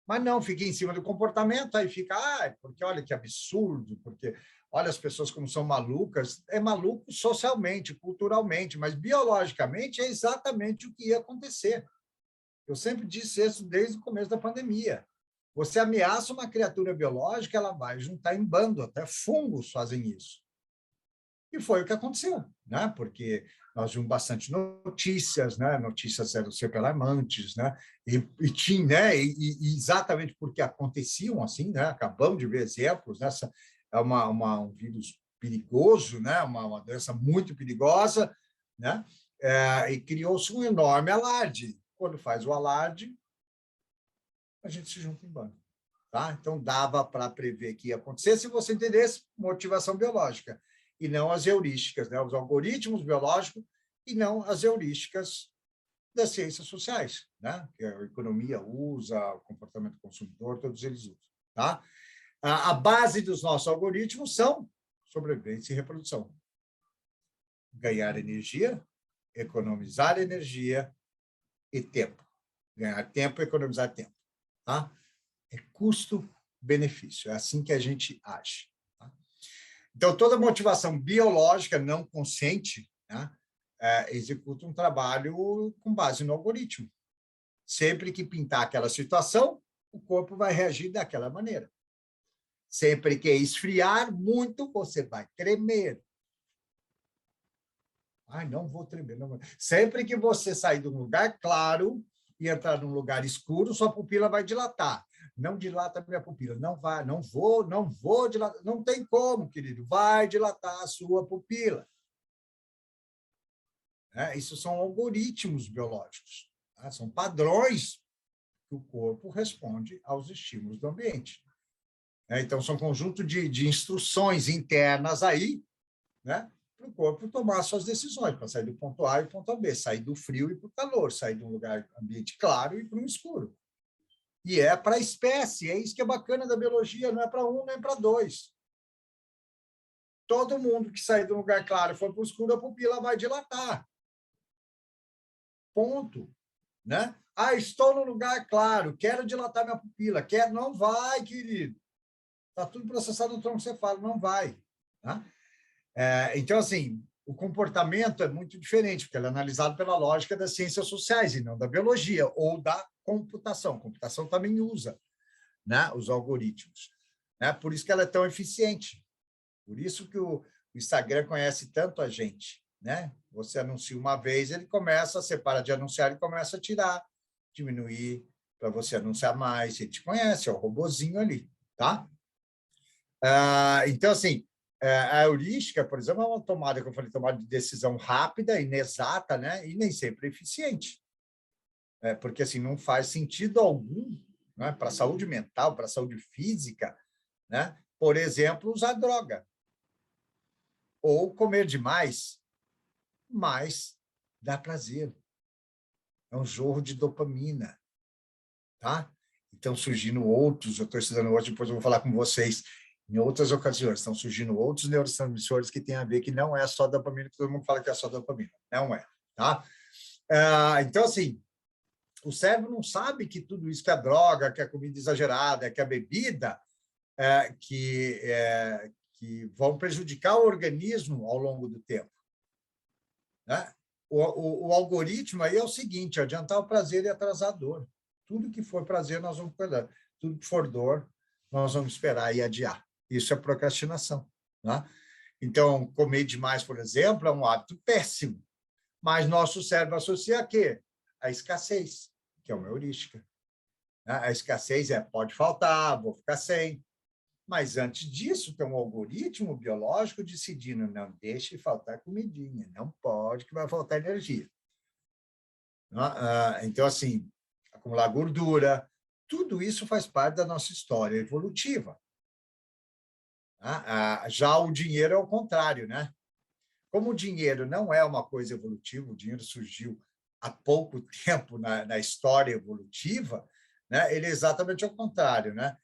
Mas não, fica em cima do comportamento, aí fica, porque olha que absurdo, porque olha as pessoas como são malucas. É maluco socialmente, culturalmente, mas biologicamente é exatamente o que ia acontecer. Eu sempre disse isso desde o começo da pandemia. Você ameaça uma criatura biológica, ela vai juntar em bando, até fungos fazem isso. E foi o que aconteceu, né? Porque nós vimos bastante notícias, né? Notícias eram sempre alarmantes, né? Tinha, né? E exatamente porque aconteciam assim, né? Acabamos de ver exemplos, né? Essa é um vírus perigoso, né? Uma doença muito perigosa, né? E criou-se um enorme alarde. Quando faz o alarde, a gente se junta em bando. Tá? Então, dava para prever que ia acontecer se você entendesse motivação biológica, e não as heurísticas, né? Os algoritmos biológicos, e não as heurísticas das ciências sociais, né? Que a economia usa, o comportamento do consumidor, todos eles usam. Tá? A base dos nossos algoritmos são sobrevivência e reprodução. Ganhar energia, economizar energia e tempo. Ganhar tempo, economizar tempo. Tá? É custo-benefício, é assim que a gente age. Tá? Então, toda motivação biológica não consciente, né, executa um trabalho com base no algoritmo. Sempre que pintar aquela situação, o corpo vai reagir daquela maneira. Sempre que esfriar muito, você vai tremer. Não vou tremer. Não vou. Sempre que você sair de um lugar claro e entrar num lugar escuro, sua pupila vai dilatar. Não dilata a minha pupila. Não vai, não vou dilatar. Não tem como, querido. Vai dilatar a sua pupila. Isso são algoritmos biológicos. Tá? São padrões que o corpo responde aos estímulos do ambiente. Então, são um conjunto de instruções internas aí, né? Para o corpo tomar suas decisões, para sair do ponto A e do ponto B, sair do frio e para o calor, sair de um lugar, ambiente claro e para um escuro. E é para a espécie, é isso que é bacana da biologia, não é para um nem para dois. Todo mundo que sair de um lugar claro e for para o escuro, a pupila vai dilatar. Ponto. Né? Estou no lugar claro, quero dilatar minha pupila. Quero, não vai, querido. Está tudo processado no troncefalo, não vai. Tá? Então, assim, o comportamento é muito diferente, porque ele é analisado pela lógica das ciências sociais e não da biologia ou da computação. A computação também usa, né, os algoritmos. Né? Por isso que ela é tão eficiente. Por isso que o Instagram conhece tanto a gente. Né? Você anuncia uma vez, você para de anunciar e começa a tirar, diminuir, para você anunciar mais. Ele te conhece, é o robozinho ali. Tá? Então, assim, a heurística, por exemplo, é uma tomada, que eu falei, tomada de decisão rápida, inexata, né? E nem sempre eficiente. Porque assim, não faz sentido algum, né? Para a saúde mental, para a saúde física, né? Por exemplo, usar droga. Ou comer demais, mas dá prazer. É um jorro de dopamina. Tá? Então, surgindo outros, eu estou estudando hoje, depois eu vou falar com vocês, em outras ocasiões, estão surgindo outros neurotransmissores que têm a ver, que não é só dopamina, que todo mundo fala que é só dopamina. Não é. Tá? Então, assim, o cérebro não sabe que tudo isso que é droga, que é comida exagerada, que é bebida, que vão prejudicar o organismo ao longo do tempo. Né? O algoritmo aí é o seguinte, adiantar o prazer e atrasar a dor. Tudo que for prazer, nós vamos cuidar. Tudo que for dor, nós vamos esperar e adiar. Isso é procrastinação. Né? Então, comer demais, por exemplo, é um hábito péssimo. Mas nosso cérebro associa a quê? A escassez, que é uma heurística. A escassez pode faltar, vou ficar sem. Mas antes disso, tem um algoritmo biológico decidindo, não deixe faltar comidinha, não pode, que vai faltar energia. Então, assim, acumular gordura, tudo isso faz parte da nossa história evolutiva. Já o dinheiro é o contrário, né? como o dinheiro não é uma coisa evolutiva, o dinheiro surgiu há pouco tempo na história evolutiva, né? Ele é exatamente ao contrário, né?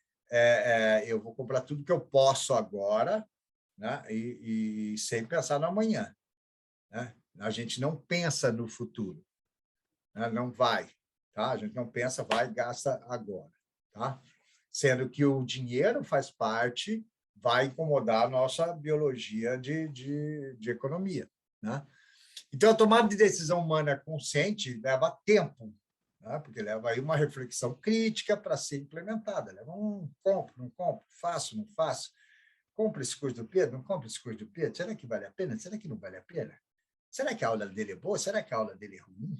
Eu vou comprar tudo que eu posso agora, né? E sem pensar no amanhã, né? A gente não pensa no futuro, né? Não vai, tá? A gente não pensa, vai e gasta agora, tá? Sendo que o dinheiro faz parte, vai incomodar a nossa biologia de economia, né? Então, a tomada de decisão humana consciente leva tempo, né? Porque leva aí uma reflexão crítica para ser implementada. Leva compro, não compro, faço, não faço. Compre esse curso do Pedro, não compre esse curso do Pedro? Será que vale a pena? Será que não vale a pena? Será que a aula dele é boa? Será que a aula dele é ruim?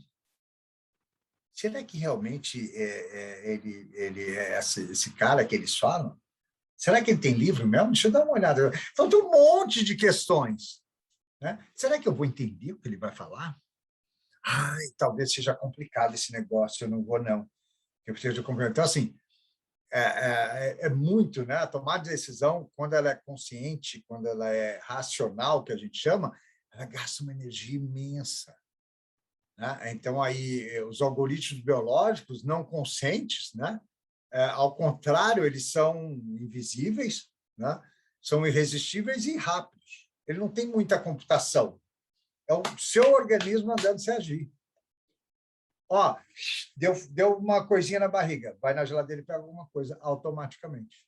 Será que realmente ele é esse cara que eles falam? Será que ele tem livro mesmo? Deixa eu dar uma olhada. Então, tem um monte de questões, né? Será que eu vou entender o que ele vai falar? Ai, talvez seja complicado esse negócio, eu não vou, não. Eu preciso de compreender. Então, assim, é muito, né? A tomada de decisão, quando ela é consciente, quando ela é racional, que a gente chama, ela gasta uma energia imensa, né? Então, aí, os algoritmos biológicos não conscientes, né? Ao contrário, eles são invisíveis, né? São irresistíveis e rápidos. Ele não tem muita computação. É o seu organismo andando se agir. Ó, deu uma coisinha na barriga, vai na geladeira e pega alguma coisa automaticamente.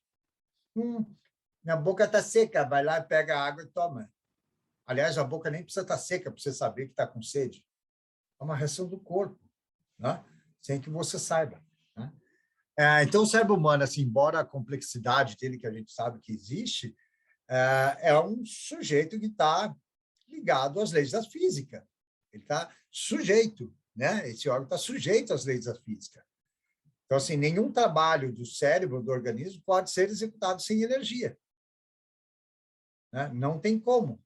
Minha boca está seca, vai lá, pega a água e toma. Aliás, a boca nem precisa estar seca para você saber que está com sede. É uma reação do corpo, né? Sem que você saiba, né? Então, o cérebro humano, assim, embora a complexidade dele, que a gente sabe que existe, é um sujeito que está ligado às leis da física. Ele está sujeito, né? Esse órgão está sujeito às leis da física. Então, assim, nenhum trabalho do cérebro, do organismo, pode ser executado sem energia, né? Não tem como,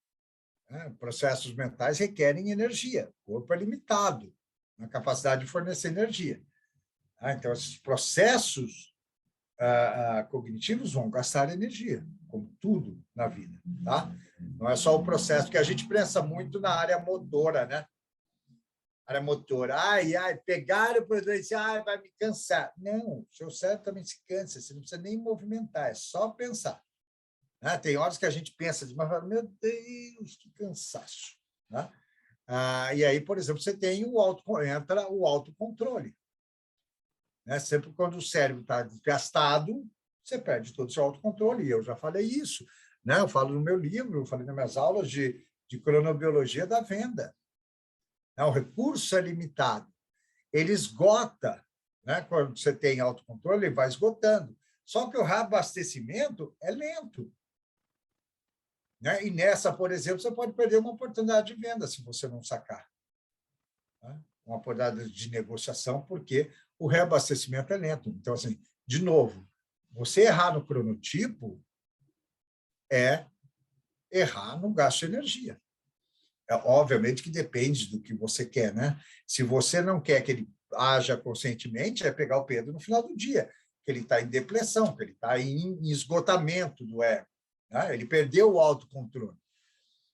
né? Processos mentais requerem energia. O corpo é limitado na capacidade de fornecer energia. Então, esses processos cognitivos vão gastar energia, como tudo na vida, tá? Não é só o processo, porque a gente pensa muito na área motora, né? Área motora, pegaram o produto e disse, vai me cansar. Não, o seu cérebro também se cansa, você não precisa nem movimentar, é só pensar, né? Tem horas que a gente pensa, mas, meu Deus, que cansaço, né? E aí, por exemplo, você tem entra o autocontrole, né? Sempre quando o cérebro está desgastado, você perde todo o seu autocontrole. E eu já falei isso, né? Eu falo no meu livro, eu falei nas minhas aulas de cronobiologia da venda. O recurso é limitado. Ele esgota, né? Quando você tem autocontrole, ele vai esgotando. Só que o reabastecimento é lento, né? E nessa, por exemplo, você pode perder uma oportunidade de venda se você não sacar, né? Uma oportunidade de negociação, porque o reabastecimento é lento. Então, assim, de novo, você errar no cronotipo é errar no gasto de energia. Obviamente que depende do que você quer, né? Se você não quer que ele haja conscientemente, é pegar o Pedro no final do dia, que ele está em depressão, que ele está em esgotamento do ego, né? Ele perdeu o autocontrole.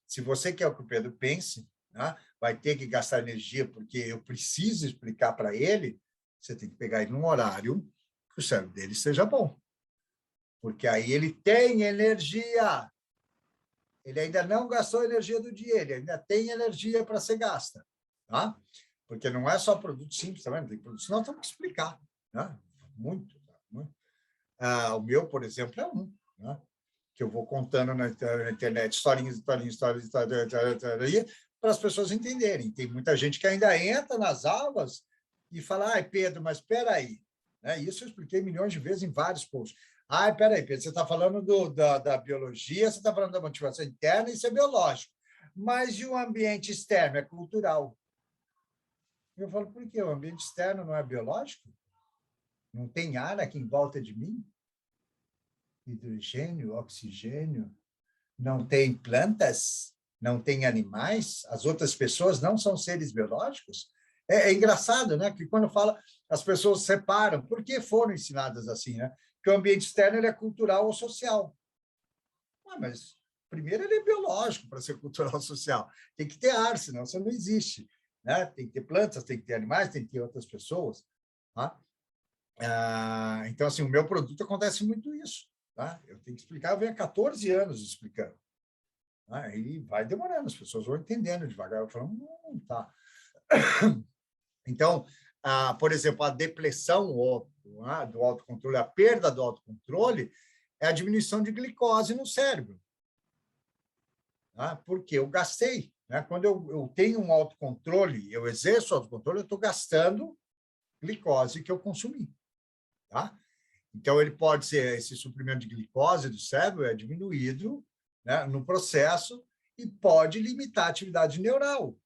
Se você quer que o Pedro pense, né, vai ter que gastar energia, porque eu preciso explicar para ele, você tem que pegar ele num horário que o cérebro dele seja bom. Porque aí ele tem energia. Ele ainda não gastou a energia do dia, ele ainda tem energia para ser gasta, tá? Porque não é só produto simples também, tem produto, senão temos que explicar, né? Muito, muito. O meu, por exemplo, é né? Que eu vou contando na internet historinhas, para as pessoas entenderem. Tem muita gente que ainda entra nas aulas e fala, Pedro, mas espera aí, né? Isso eu expliquei milhões de vezes em vários posts. Espera aí, Pedro, você está falando da biologia, você está falando da motivação interna, isso é biológico. Mas e o ambiente externo? É cultural. Eu falo, por quê? O ambiente externo não é biológico? Não tem ar aqui em volta de mim? Hidrogênio, oxigênio? Não tem plantas? Não tem animais? As outras pessoas não são seres biológicos? É engraçado, né? Que quando fala, as pessoas separam. Por que foram ensinadas assim, né? Porque o ambiente externo ele é cultural ou social. Mas primeiro ele é biológico para ser cultural social. Tem que ter ar, senão você não existe. Né? Tem que ter plantas, tem que ter animais, tem que ter outras pessoas. Tá? Então, assim, o meu produto acontece muito isso. Tá? Eu tenho que explicar, eu venho há 14 anos explicando. Tá? E vai demorando, as pessoas vão entendendo devagar. Eu falo, não, tá. Então, por exemplo, a depressão do autocontrole, a perda do autocontrole, é a diminuição de glicose no cérebro. Tá? Porque eu gastei. Né? Quando eu tenho um autocontrole, eu exerço autocontrole, eu estou gastando glicose que eu consumi. Tá? Então, ele pode ser, esse suprimento de glicose do cérebro é diminuído, né, no processo e pode limitar a atividade neural.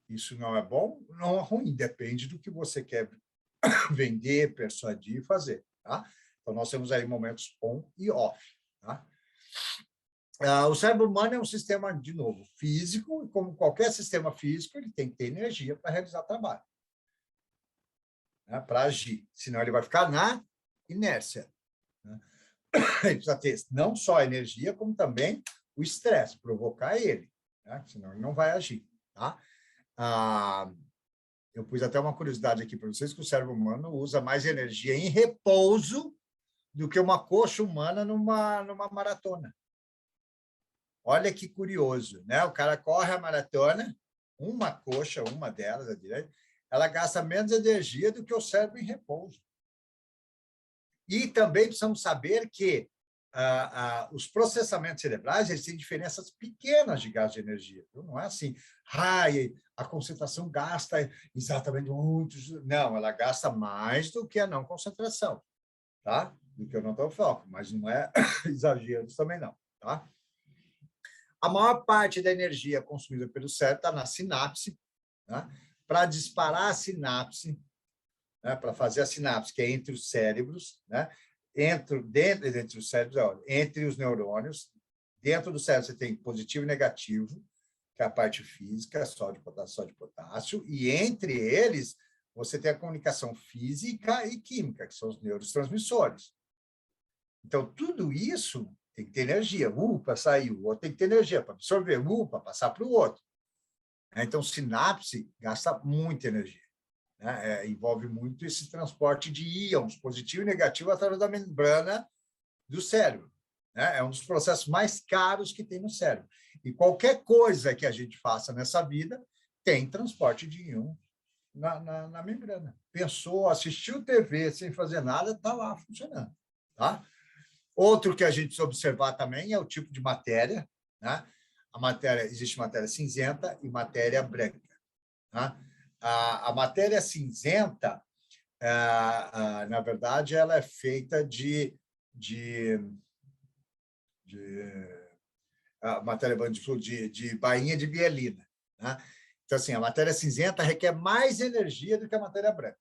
Isso não é bom, não é ruim, depende do que você quer vender, persuadir e fazer. Tá? Então, nós temos aí momentos on e off. Tá? O cérebro humano é um sistema, de novo, físico, e como qualquer sistema físico, ele tem que ter energia para realizar trabalho, né, para agir, senão ele vai ficar na inércia. Né? Ele precisa ter não só a energia, como também o estresse, provocar ele, né? Senão ele não vai agir. Tá? Eu pus até uma curiosidade aqui para vocês, que o cérebro humano usa mais energia em repouso do que uma coxa humana numa maratona. Olha que curioso, né? O cara corre a maratona, uma coxa, uma delas, a direita, ela gasta menos energia do que o cérebro em repouso. E também precisamos saber que os processamentos cerebrais eles têm diferenças pequenas de gasto de energia. Não é assim, a concentração gasta exatamente muito. Não, ela gasta mais do que a não concentração, tá? Do que o não foco, mas não é exagero também não, tá? A maior parte da energia consumida pelo cérebro está na sinapse, né? Para disparar a sinapse, né? Para fazer a sinapse, que é entre os cérebros, né? Entre os cérebros, entre os neurônios. Dentro do cérebro você tem positivo e negativo, que é a parte física, sódio, potássio, e entre eles você tem a comunicação física e química, que são os neurotransmissores. Então, tudo isso tem que ter energia. Para sair, o outro tem que ter energia para absorver, para passar para o outro. Então, sinapse gasta muita energia. Né? Envolve muito esse transporte de íons, positivo e negativo, através da membrana do cérebro. Né? É um dos processos mais caros que tem no cérebro. E qualquer coisa que a gente faça nessa vida tem transporte de íon na membrana. Pensou, assistiu TV sem fazer nada, está lá funcionando. Tá? Outro que a gente precisa observar também é o tipo de matéria. Né? Existe matéria cinzenta e matéria branca. Tá? A matéria cinzenta, na verdade, ela é feita de matéria de bainha de mielina. Né? Então, assim, a matéria cinzenta requer mais energia do que a matéria branca.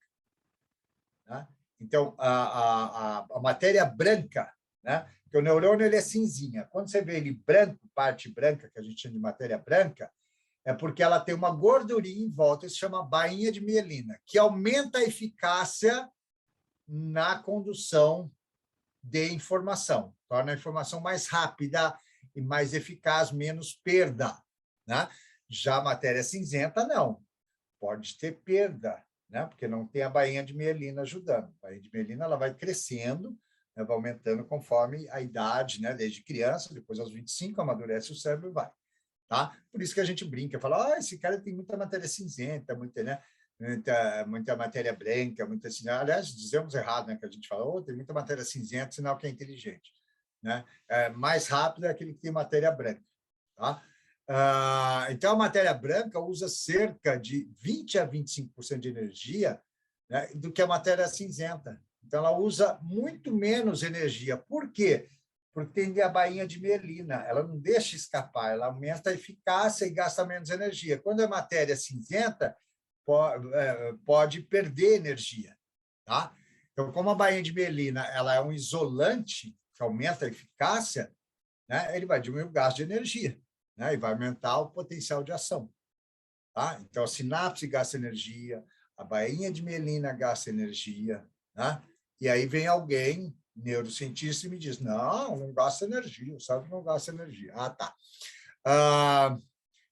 Né? Então, a matéria branca, né? Porque o neurônio ele é cinzinha. Quando você vê ele branco, parte branca, que a gente chama de matéria branca, é porque ela tem uma gordurinha em volta, isso se chama bainha de mielina, que aumenta a eficácia na condução de informação, torna a informação mais rápida e mais eficaz, menos perda. Né? Já a matéria cinzenta, não. Pode ter perda, né? Porque não tem a bainha de mielina ajudando. A bainha de mielina ela vai crescendo, né? Vai aumentando conforme a idade, né? Desde criança, depois aos 25, amadurece o cérebro e vai. Tá? Por isso que a gente brinca, fala, esse cara tem muita matéria cinzenta, né? muita matéria branca, muita assim. Aliás, dizemos errado, né? Que a gente fala, tem muita matéria cinzenta, sinal que é inteligente. Né? Mais rápido é aquele que tem matéria branca. Tá? Então, a matéria branca usa cerca de 20 a 25% de energia, né, do que a matéria cinzenta. Então, ela usa muito menos energia. Por quê? Porque tem a bainha de mielina, ela não deixa escapar, ela aumenta a eficácia e gasta menos energia. Quando é matéria cinzenta, pode perder energia. Tá? Então, como a bainha de mielina ela é um isolante que aumenta a eficácia, né, ele vai diminuir o gasto de energia, né, e vai aumentar o potencial de ação. Tá? Então, a sinapse gasta energia, a bainha de mielina gasta energia, né? E aí vem alguém neurocientista e me diz, não gasta energia, o cérebro não gasta energia. Ah, tá.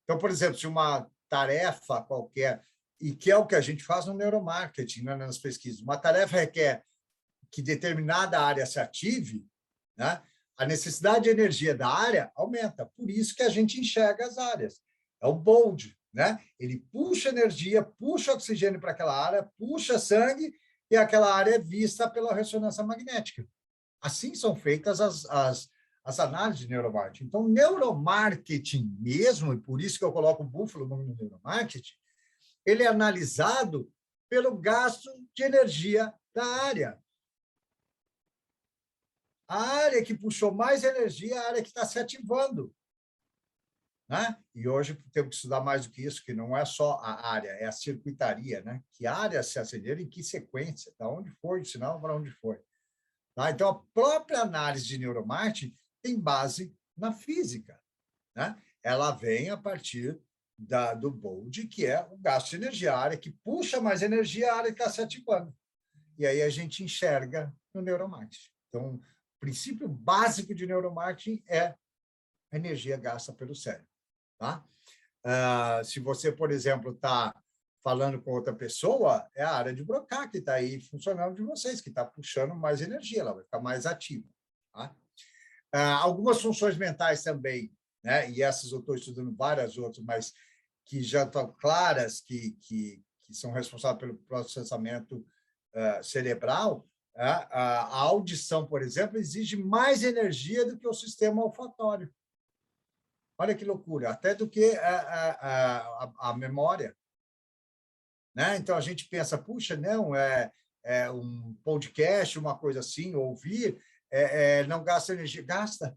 Então, por exemplo, se uma tarefa qualquer, e que é o que a gente faz no neuromarketing, né, nas pesquisas, uma tarefa requer que determinada área se ative, né, a necessidade de energia da área aumenta. Por isso que a gente enxerga as áreas. É o bold, né? Ele puxa energia, puxa oxigênio para aquela área, puxa sangue, e aquela área é vista pela ressonância magnética. Assim são feitas as análises de neuromarketing. Então, neuromarketing mesmo, e por isso que eu coloco o búfalo no neuromarketing, ele é analisado pelo gasto de energia da área. A área que puxou mais energia é a área que está se ativando. Né? E hoje temos que estudar mais do que isso, que não é só a área, é a circuitaria. Né? Que áreas se acenderam, em que sequência, da onde foi o sinal, para onde foi. Tá? Então, a própria análise de neuromarketing tem base na física. Né? Ela vem a partir do BOLD, que é o gasto de energia, a área que puxa mais energia, a área que está se ativando. E aí a gente enxerga no neuromarketing. Então, o princípio básico de neuromarketing é a energia gasta pelo cérebro. Tá? Se você, por exemplo, está falando com outra pessoa, é a área de Broca que está aí funcionando de vocês, que está puxando mais energia, ela vai ficar mais ativa. Tá? Algumas funções mentais também, né? E essas eu estou estudando várias outras, mas que já estão claras, que são responsáveis pelo processamento cerebral. A audição, por exemplo, exige mais energia do que o sistema olfatório. Olha que loucura, até do que a memória. Né? Então, a gente pensa, puxa, não, é um podcast, uma coisa assim, ouvir, não gasta energia. Gasta.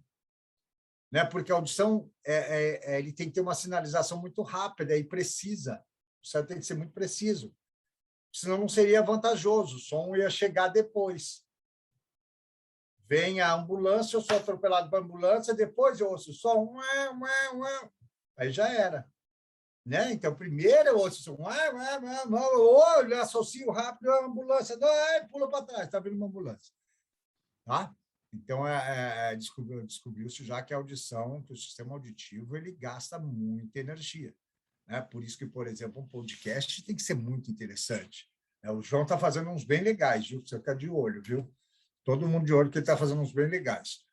Né? Porque a audição ele tem que ter uma sinalização muito rápida e precisa. O cérebro tem que ser muito preciso. Senão não seria vantajoso, o som ia chegar depois. Vem a ambulância, eu sou atropelado para a ambulância, depois eu ouço o som, aí já era. Né? Então, primeiro eu ouço o som, eu associo rápido a ambulância, pula para trás, está vindo uma ambulância. Tá? Então, descobriu-se já que a audição, que o sistema auditivo, ele gasta muita energia. Né? Por isso que, por exemplo, um podcast tem que ser muito interessante. O João está fazendo uns bem legais, viu? Você fica de olho, viu? Todo mundo de olho que ele está fazendo uns bem legais.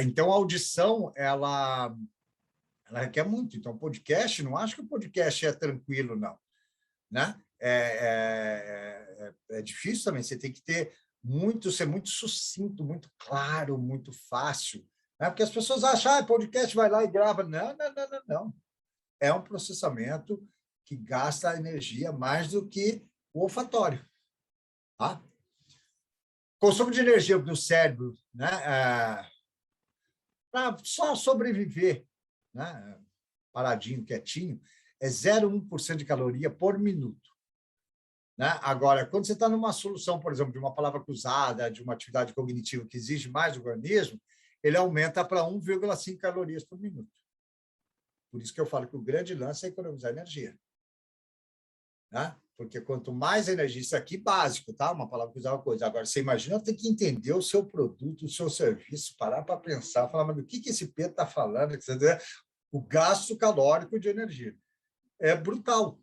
Então, a audição, ela requer muito. Então, podcast, não acho que o podcast é tranquilo, não. Né? É difícil também, você tem que ser muito sucinto, muito claro, muito fácil. Né? Porque as pessoas acham, podcast vai lá e grava. Não. É um processamento que gasta energia mais do que o olfatório. Tá? Consumo de energia do cérebro, né? Para só sobreviver, né? Paradinho, quietinho, é 0,1% de caloria por minuto. Né? Agora, quando você está numa solução, por exemplo, de uma palavra cruzada, de uma atividade cognitiva que exige mais do organismo, ele aumenta para 1,5 calorias por minuto. Por isso que eu falo que o grande lance é economizar energia. Né? Porque quanto mais energia, isso aqui básico, tá? Uma palavra que usar uma coisa. Agora, você imagina ter que entender o seu produto, o seu serviço, parar para pensar, falar, mas do que esse Pedro está falando? O gasto calórico de energia. É brutal.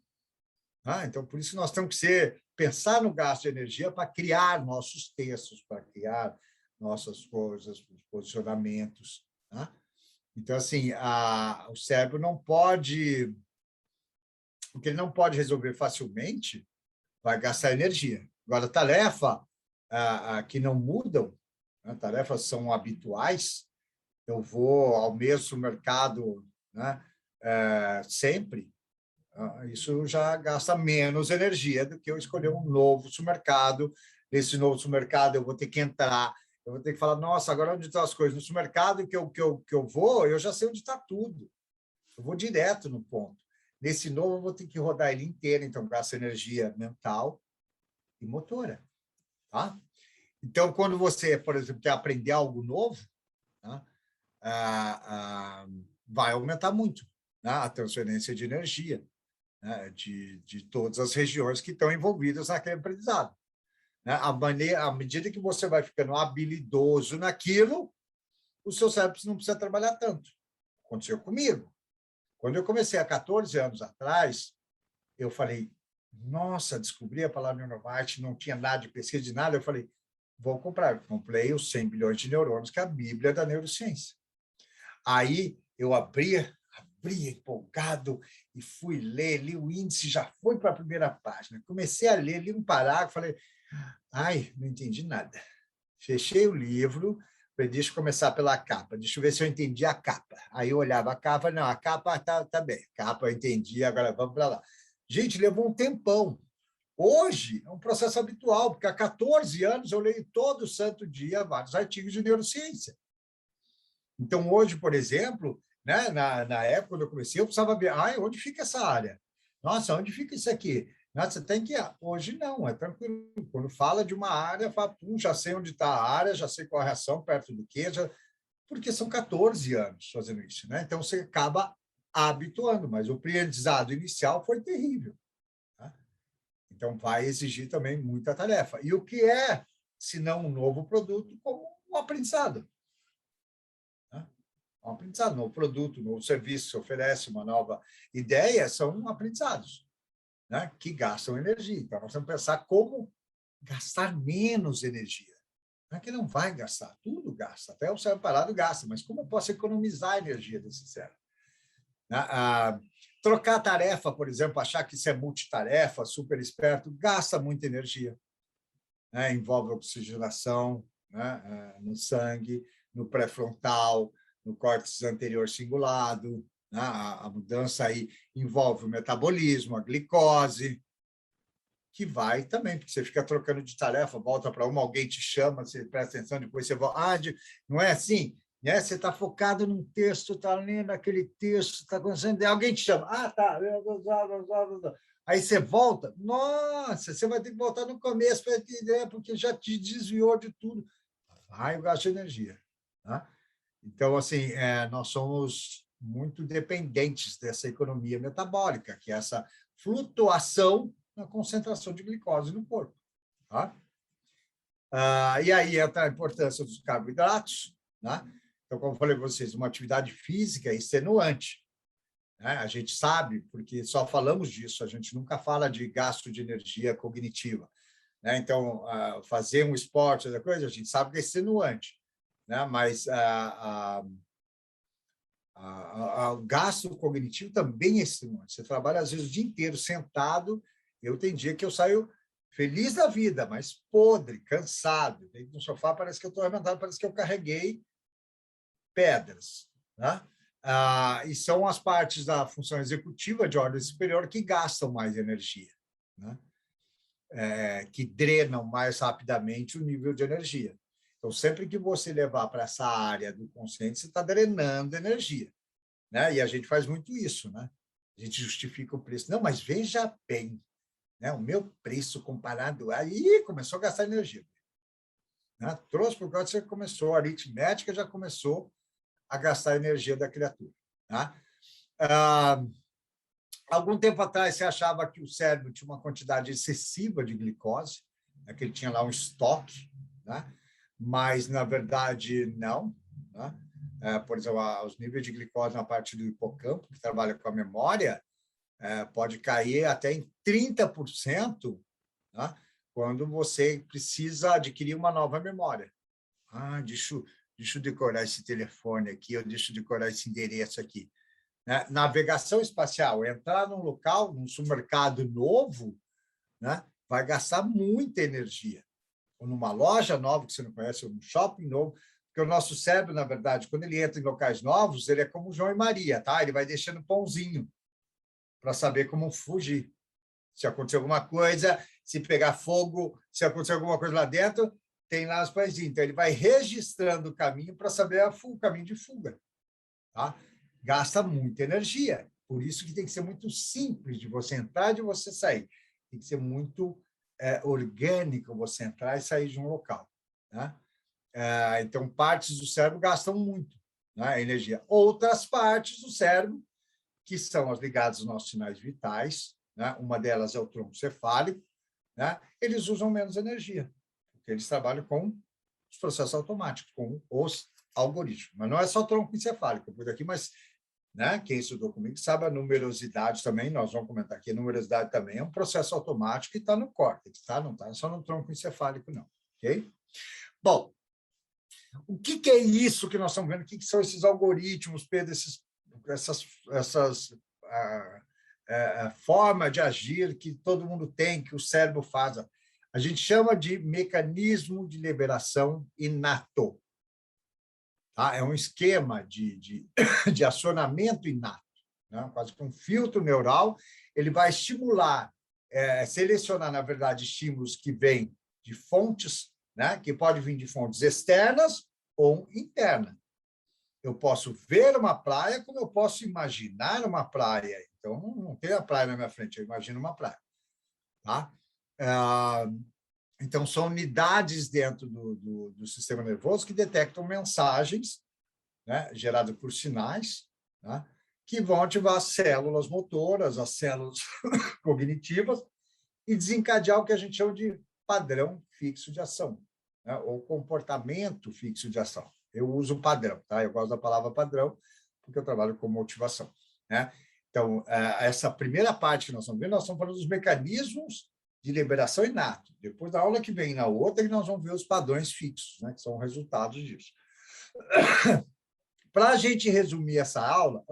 Tá? Então, por isso nós temos que pensar no gasto de energia para criar nossos textos, para criar nossas coisas, posicionamentos. Tá? Então, assim, o cérebro não pode... O que ele não pode resolver facilmente vai gastar energia. Agora, tarefa que não mudam, né? Tarefas são habituais, eu vou ao mesmo mercado, né? Sempre, isso já gasta menos energia do que eu escolher um novo supermercado. Nesse novo supermercado, eu vou ter que entrar, eu vou ter que falar, nossa, agora onde estão as coisas? No supermercado que eu vou, eu já sei onde está tudo. Eu vou direto no ponto. Nesse novo, eu vou ter que rodar ele inteiro, então gasta energia mental e motora. Tá? Então, quando você, por exemplo, quer aprender algo novo, tá? Vai aumentar muito, né? A transferência de energia, né? de todas as regiões que estão envolvidas naquele aprendizado. né? À medida que você vai ficando habilidoso naquilo, o seu cérebro não precisa trabalhar tanto. Aconteceu comigo. Quando eu comecei há 14 anos atrás, eu falei, nossa, descobri a palavra neuromarketing, não tinha nada de pesquisa de nada. Eu falei, vou comprar. Eu comprei os 100 bilhões de neurônios, que é a Bíblia da neurociência. Aí eu abri empolgado e fui ler, li o índice, já foi para a primeira página. Comecei a ler, li um parágrafo, falei, ai, não entendi nada. Fechei o livro, falei, deixa eu começar pela capa, deixa eu ver se eu entendi a capa. Aí eu olhava a capa, não, a capa tá bem, a capa eu entendi, agora vamos para lá. Gente, levou um tempão. Hoje é um processo habitual, porque há 14 anos eu leio todo santo dia vários artigos de neurociência. Então, hoje, por exemplo, né, na época, quando eu comecei, eu precisava ver, onde fica essa área? Nossa, onde fica isso aqui? Nossa, você tem que ir. Hoje não, é tranquilo. Quando fala de uma área, fala, já sei onde está a área, já sei qual a reação, perto do quê, porque são 14 anos fazendo isso, né? Então, você acaba habituando, mas o aprendizado inicial foi terrível. Tá? Então, vai exigir também muita tarefa. E o que é, se não um novo produto, como um aprendizado? Um aprendizado, um novo produto, um novo serviço, se oferece uma nova ideia, são aprendizados, né? Que gastam energia. Então, nós temos que pensar como gastar menos energia. Não é que não vai gastar, tudo gasta, até o cérebro parado gasta, mas como eu posso economizar a energia desse cérebro? Trocar tarefa, por exemplo, achar que isso é multitarefa, super esperto, gasta muita energia. Né? Envolve oxigenação, né? No sangue, no pré-frontal, no córtex anterior cingulado. Né? A mudança aí envolve o metabolismo, a glicose, que vai também, porque você fica trocando de tarefa, volta para uma, alguém te chama, você presta atenção, depois você volta. Não é assim? Né? Você está focado num texto, está lendo aquele texto, está acontecendo, alguém te chama. Tá. Aí você volta, nossa, você vai ter que voltar no começo para entender, porque já te desviou de tudo. Vai o gasto de energia. Tá? Então, assim, nós somos muito dependentes dessa economia metabólica, que é essa flutuação na concentração de glicose no corpo. Tá? E aí entra a importância dos carboidratos. Né? Então, como eu falei para vocês, uma atividade física é extenuante. Né? A gente sabe, porque só falamos disso, a gente nunca fala de gasto de energia cognitiva. Né? Então, fazer um esporte, outra coisa, a gente sabe que é extenuante. Né? Mas o gasto cognitivo também é extenuante. Você trabalha, às vezes, o dia inteiro sentado. Eu tenho dia que eu saio feliz da vida, mas podre, cansado. Deito no sofá, parece que eu estou arrebentado, parece que eu carreguei pedras. Né? E são as partes da função executiva de ordem superior que gastam mais energia, né? Que drenam mais rapidamente o nível de energia. Então, sempre que você levar para essa área do consciente, você está drenando energia. Né? E a gente faz muito isso. Né? A gente justifica o preço. Não, mas veja bem, né? O meu preço comparado... Aí começou a gastar energia. Né? Trouxe por causa que você começou, a aritmética já começou a gastar a energia da criatura. Tá? Algum tempo atrás, você achava que o cérebro tinha uma quantidade excessiva de glicose, né? Que ele tinha lá um estoque, né? Mas, na verdade, não. Né? Por exemplo, os níveis de glicose na parte do hipocampo, que trabalha com a memória, pode cair até em 30%, né? Quando você precisa adquirir uma nova memória. Deixa eu decorar esse telefone aqui, eu deixo decorar esse endereço aqui. Né? Navegação espacial, entrar num local, num supermercado novo, né? Vai gastar muita energia. Ou numa loja nova que você não conhece, ou num shopping novo, porque o nosso cérebro, na verdade, quando ele entra em locais novos, ele é como João e Maria, tá? Ele vai deixando pãozinho para saber como fugir. Se acontecer alguma coisa, se pegar fogo, se acontecer alguma coisa lá dentro, tem lá os pãezinhos. Então, ele vai registrando o caminho para saber o caminho de fuga. Tá? Gasta muita energia. Por isso que tem que ser muito simples de você entrar e de você sair. Tem que ser muito orgânico você entrar e sair de um local. Né? Então, partes do cérebro gastam muito, né, energia. Outras partes do cérebro, que são as ligadas aos nossos sinais vitais, né? Uma delas é o tronco cefálico, né, eles usam menos energia, porque eles trabalham com os processos automáticos, com os algoritmos. Mas não é só tronco encefálico, por aqui, mas, né, quem estudou comigo sabe a numerosidade também, nós vamos comentar aqui, a numerosidade também é um processo automático que está no córtex, tá? Não está só no tronco encefálico, não. Ok? Bom, o que é isso que nós estamos vendo? O que são esses algoritmos, Pedro, essas forma de agir que todo mundo tem, que o cérebro faz? A gente chama de mecanismo de liberação inato. Tá? É um esquema de acionamento inato, né? Quase que um filtro neural. Ele vai estimular, selecionar, na verdade, estímulos que vêm de fontes, né? Que pode vir de fontes externas ou internas. Eu posso ver uma praia como eu posso imaginar uma praia. Então, não tem a praia na minha frente, eu imagino uma praia. Tá? Então, são unidades dentro do sistema nervoso que detectam mensagens, né, geradas por sinais, né, que vão ativar as células motoras, as células cognitivas, e desencadear o que a gente chama de padrão fixo de ação, né, ou comportamento fixo de ação. Eu uso padrão, tá? Eu gosto da palavra padrão, porque eu trabalho com motivação, né? Então, essa primeira parte que nós estamos vendo, nós estamos falando dos mecanismos de liberação inato. Depois da aula que vem, na outra, nós vamos ver os padrões fixos, né, que são resultados disso. Para a gente resumir essa aula,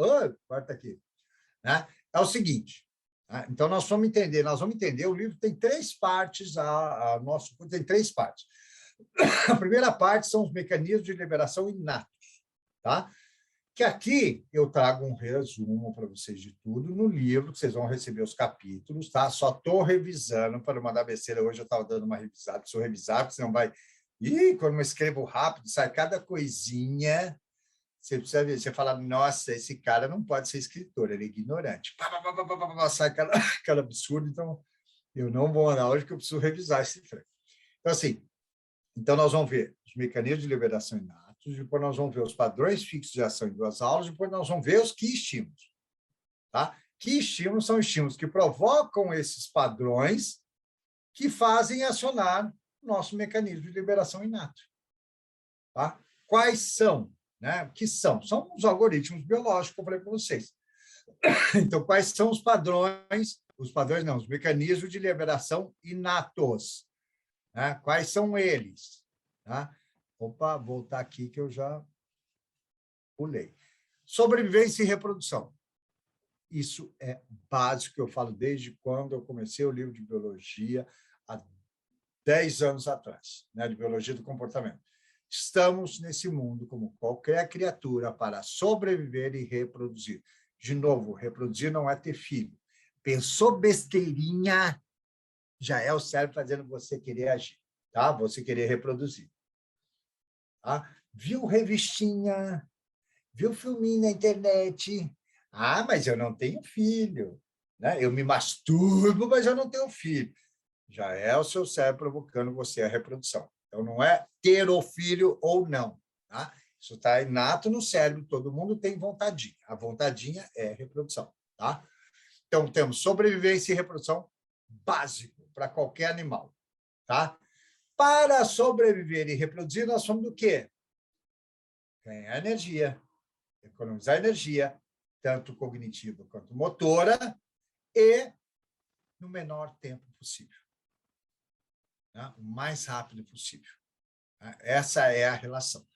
corta aqui, né, é o seguinte. Né, então, nós vamos entender, o livro tem 3 partes, tem 3 partes. A primeira parte são os mecanismos de liberação inatos, tá? Que aqui eu trago um resumo para vocês de tudo no livro, que vocês vão receber os capítulos, tá? Só estou revisando para não mandar besteira. Hoje eu estava dando uma revisada, preciso revisar, porque senão vai... quando eu escrevo rápido, sai cada coisinha, você precisa ver, você fala, nossa, esse cara não pode ser escritor, ele é ignorante. Sai cada absurdo, então eu não vou andar hoje, que eu preciso revisar esse trecho. Então, assim, nós vamos ver os mecanismos de liberação inatos, depois nós vamos ver os padrões fixos de ação em 2 aulas, depois nós vamos ver os key estímulos. Tá? Key estímulos são estímulos que provocam esses padrões que fazem acionar o nosso mecanismo de liberação inato. Tá? Quais são? Né? O que são? São os algoritmos biológicos que eu falei para vocês. Então, quais são os padrões? Os mecanismos de liberação inatos. Né? Quais são eles? Tá? Opa, voltar aqui que eu já pulei. Sobrevivência e reprodução. Isso é básico, que eu falo desde quando eu comecei o livro de biologia, há 10 anos atrás, né, de biologia do comportamento. Estamos nesse mundo, como qualquer criatura, para sobreviver e reproduzir. De novo, reproduzir não é ter filho. Pensou besteirinha, já é o cérebro fazendo você querer agir, tá? Você querer reproduzir. Tá? Viu revistinha, viu filminho na internet. Mas eu não tenho filho. Né? Eu me masturbo, mas eu não tenho filho. Já é o seu cérebro provocando você a reprodução. Então, não é ter o filho ou não. Tá? Isso está inato no cérebro, todo mundo tem vontadinha. A vontadinha é reprodução. Tá? Então, temos sobrevivência e reprodução básico para qualquer animal. Tá? Para sobreviver e reproduzir, nós somos do quê? Ganhar energia, economizar energia, tanto cognitiva quanto motora, e no menor tempo possível. Né? O mais rápido possível. Né? Essa é a relação.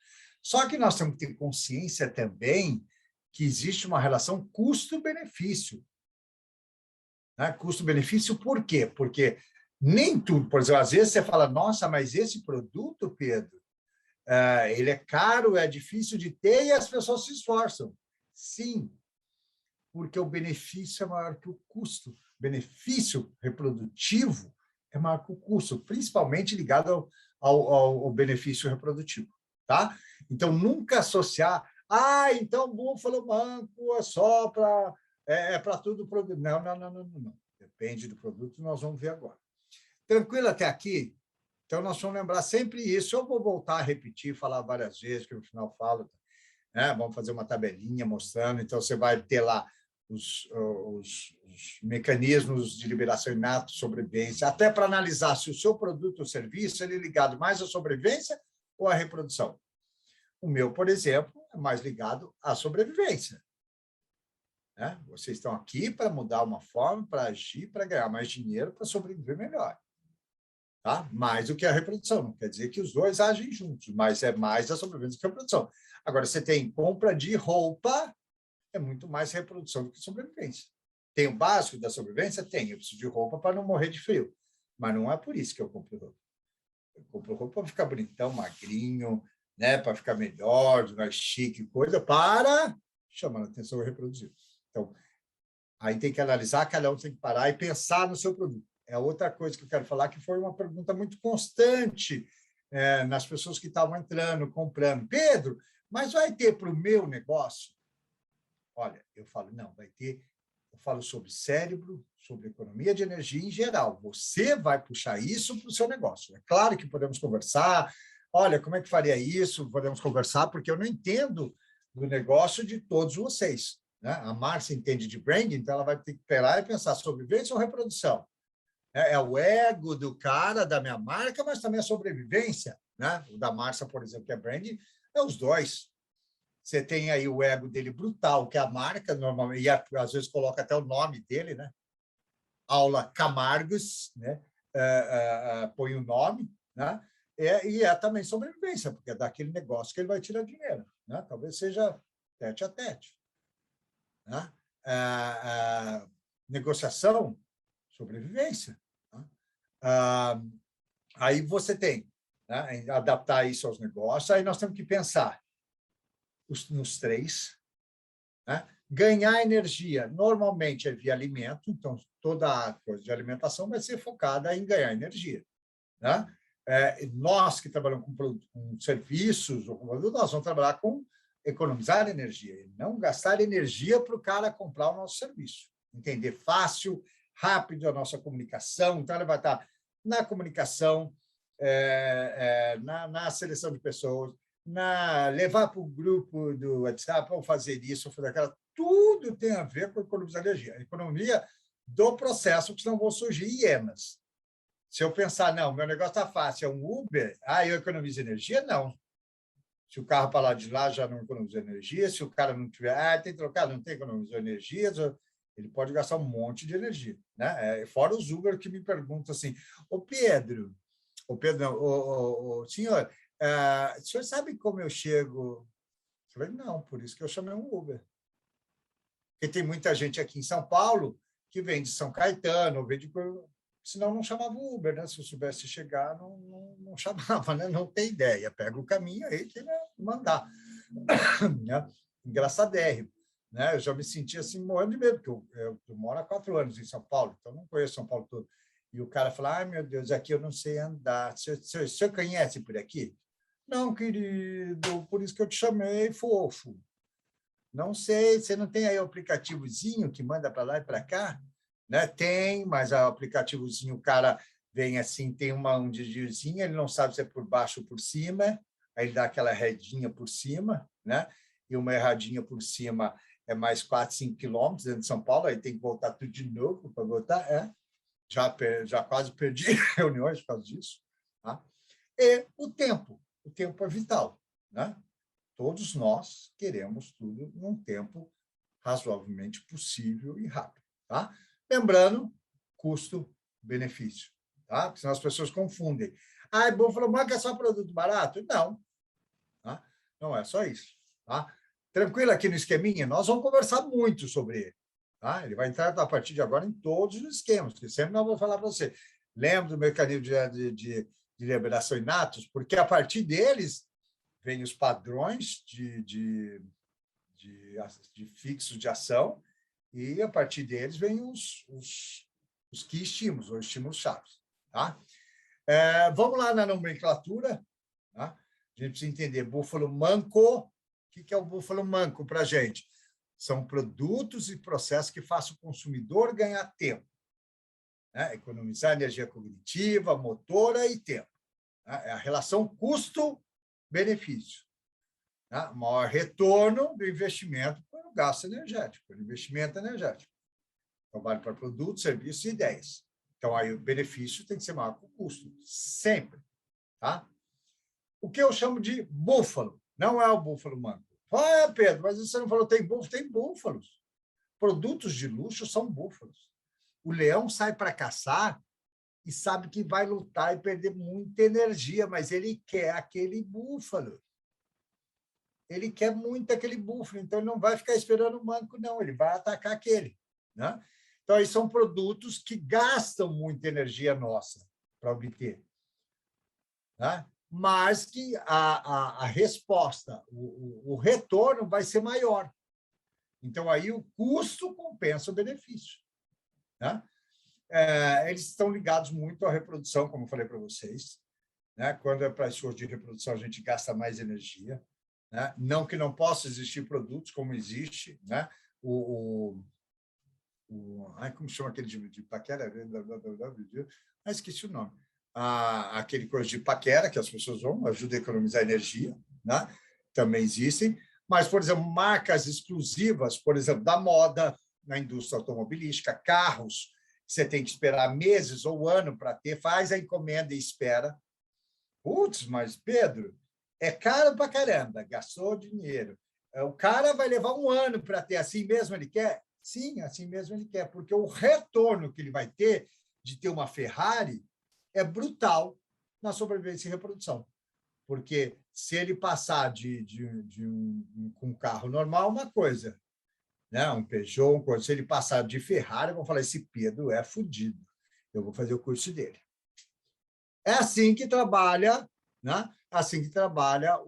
Só que nós temos que ter consciência também que existe uma relação custo-benefício. Né? Custo-benefício por quê? Porque nem tudo, por exemplo, às vezes você fala, nossa, mas esse produto, Pedro, ele é caro, é difícil de ter e as pessoas se esforçam. Sim, porque o benefício é maior que o custo. O benefício reprodutivo é maior que o custo, principalmente ligado ao benefício reprodutivo. Tá? Então, nunca associar, então búfalo manco é só para tudo produto. Não. Depende do produto, nós vamos ver agora. Tranquilo até aqui? Então, nós vamos lembrar sempre isso. Eu vou voltar a repetir, falar várias vezes, que no final falo. Né? Vamos fazer uma tabelinha mostrando. Então, você vai ter lá os mecanismos de liberação inata, sobrevivência, até para analisar se o seu produto ou serviço ele é ligado mais à sobrevivência ou à reprodução. O meu, por exemplo, é mais ligado à sobrevivência. Né? Vocês estão aqui para mudar uma forma, para agir, para ganhar mais dinheiro, para sobreviver melhor. Tá? Mais do que a reprodução. Não quer dizer que os dois agem juntos, mas é mais a sobrevivência que a reprodução. Agora, você tem compra de roupa, é muito mais reprodução do que sobrevivência. Tem o básico da sobrevivência? Tem. Eu preciso de roupa para não morrer de frio. Mas não é por isso que eu compro roupa. Eu compro roupa para ficar bonitão, magrinho, né? Para ficar melhor, mais chique, coisa, para chamar a atenção e reproduzir. Então, aí tem que analisar, cada um tem que parar e pensar no seu produto. É outra coisa que eu quero falar, que foi uma pergunta muito constante nas pessoas que estavam entrando, comprando. Pedro, mas vai ter para o meu negócio? Olha, eu falo, não, vai ter. Eu falo sobre cérebro, sobre economia de energia em geral. Você vai puxar isso para o seu negócio. É claro que podemos conversar. Olha, como é que faria isso? Podemos conversar, porque eu não entendo do negócio de todos vocês. Né? A Márcia entende de branding, então ela vai ter que esperar e pensar sobrevivência ou reprodução. É o ego do cara, da minha marca, mas também a sobrevivência. Né? O da Márcia, por exemplo, que é branding, é os dois. Você tem aí o ego dele brutal, que é a marca, normalmente, e às vezes coloca até o nome dele, né? Aula Camargos, né? Põe o nome, né? E é também sobrevivência, porque é daquele negócio que ele vai tirar dinheiro. Né? Talvez seja tete a tete. Né? Negociação, sobrevivência. Né? Aí você tem, né? Adaptar isso aos negócios, aí nós temos que pensar nos três. Né? Ganhar energia, normalmente, é via alimento, então toda a coisa de alimentação vai ser focada em ganhar energia. Né? Nós que trabalhamos com serviços, ou com produto, nós vamos trabalhar com economizar energia, e não gastar energia para o cara comprar o nosso serviço. Entender fácil, rápido a nossa comunicação, então ele vai estar na comunicação, na seleção de pessoas, levar para o grupo do WhatsApp, ou fazer isso, ou fazer aquela, tudo tem a ver com economizar energia. A economia do processo, que senão vão surgir hienas. Se eu pensar, não, meu negócio está fácil, é um Uber, eu economizo energia? Não. Se o carro para lá de lá já não economiza energia, se o cara não tiver, tem trocado, não tem economizado energia, ele pode gastar um monte de energia. Né? Fora os Uber que me perguntam assim, Pedro, senhor, o senhor sabe como eu chego? Eu falei, não, por isso que eu chamei um Uber. Porque tem muita gente aqui em São Paulo que vem de São Caetano, vem de... senão não chamava o Uber, né? Se eu soubesse chegar, não chamava, né? Não tem ideia. Pega o caminho aí que ele mandar. Né? Engraçadérrimo. Né? Eu já me senti assim, morrendo de medo, porque eu moro há 4 anos em São Paulo, então não conheço São Paulo todo. E o cara fala, meu Deus, aqui eu não sei andar. O senhor conhece por aqui? Não, querido, por isso que eu te chamei, fofo. Não sei, você não tem aí o aplicativozinho que manda para lá e para cá? Né? Tem, mas o aplicativozinho, o cara vem assim, tem um desviozinho, ele não sabe se é por baixo ou por cima, aí ele dá aquela redinha por cima, né? E uma erradinha por cima é mais 4, 5 quilômetros dentro de São Paulo, aí tem que voltar tudo de novo para voltar. Já quase perdi reuniões por causa disso. Tá? E o tempo é vital. Né? Todos nós queremos tudo num tempo razoavelmente possível e rápido. Tá? Lembrando, custo-benefício. Tá? Porque senão as pessoas confundem. É bom falar, mas é só produto barato? Não. Tá? Não é só isso. Tá? Tranquilo aqui no esqueminha? Nós vamos conversar muito sobre ele. Tá? Ele vai entrar, a partir de agora, em todos os esquemas, que sempre nós vamos falar para você. Lembra do mecanismo de liberação inatos? Porque a partir deles vem os padrões de fixos de ação e, a partir deles, vem os key estímulos, ou estímulos-chave. Tá? Vamos lá na nomenclatura. Tá? A gente precisa entender búfalo manco. O que é o búfalo manco para a gente? São produtos e processos que façam o consumidor ganhar tempo. Né? Economizar energia cognitiva, motora e tempo. Né? É a relação custo-benefício. Tá? Maior retorno do investimento para o gasto energético, para o investimento energético. Então, vale para produtos, serviços e ideias. Então, aí o benefício tem que ser maior que o custo, sempre. Tá? O que eu chamo de búfalo, não é o búfalo manco. Ah, Pedro, mas você não falou tem búfalo? Tem búfalos. Produtos de luxo são búfalos. O leão sai para caçar e sabe que vai lutar e perder muita energia, mas ele quer aquele búfalo. Ele quer muito aquele búfalo, então ele não vai ficar esperando o manco, não, ele vai atacar aquele. Né? Então, aí são produtos que gastam muita energia nossa para obter. Né? Mas que a resposta, o retorno vai ser maior. Então, aí o custo compensa o benefício. Né? Eles estão ligados muito à reprodução, como eu falei para vocês. Né? Quando é para esforço de reprodução, a gente gasta mais energia. Né? Não que não possa existir produtos como existe, né? Como chama aquele de paquera? Esqueci o nome. Aquele coisa de paquera que as pessoas vão, ajuda a economizar energia, né? Também existem. Mas, por exemplo, marcas exclusivas, por exemplo, da moda, na indústria automobilística, carros, você tem que esperar meses ou ano para ter, faz a encomenda e espera. Putz, mas, Pedro, é caro para caramba, gastou dinheiro. O cara vai levar um ano para ter, assim mesmo ele quer? Sim, assim mesmo ele quer, porque o retorno que ele vai ter de ter uma Ferrari é brutal na sobrevivência e reprodução. Porque se ele passar com um carro normal, uma coisa, né? Um Peugeot, se ele passar de Ferrari, vão falar, esse Pedro é fodido, eu vou fazer o curso dele. É assim que trabalha, né? Assim que trabalha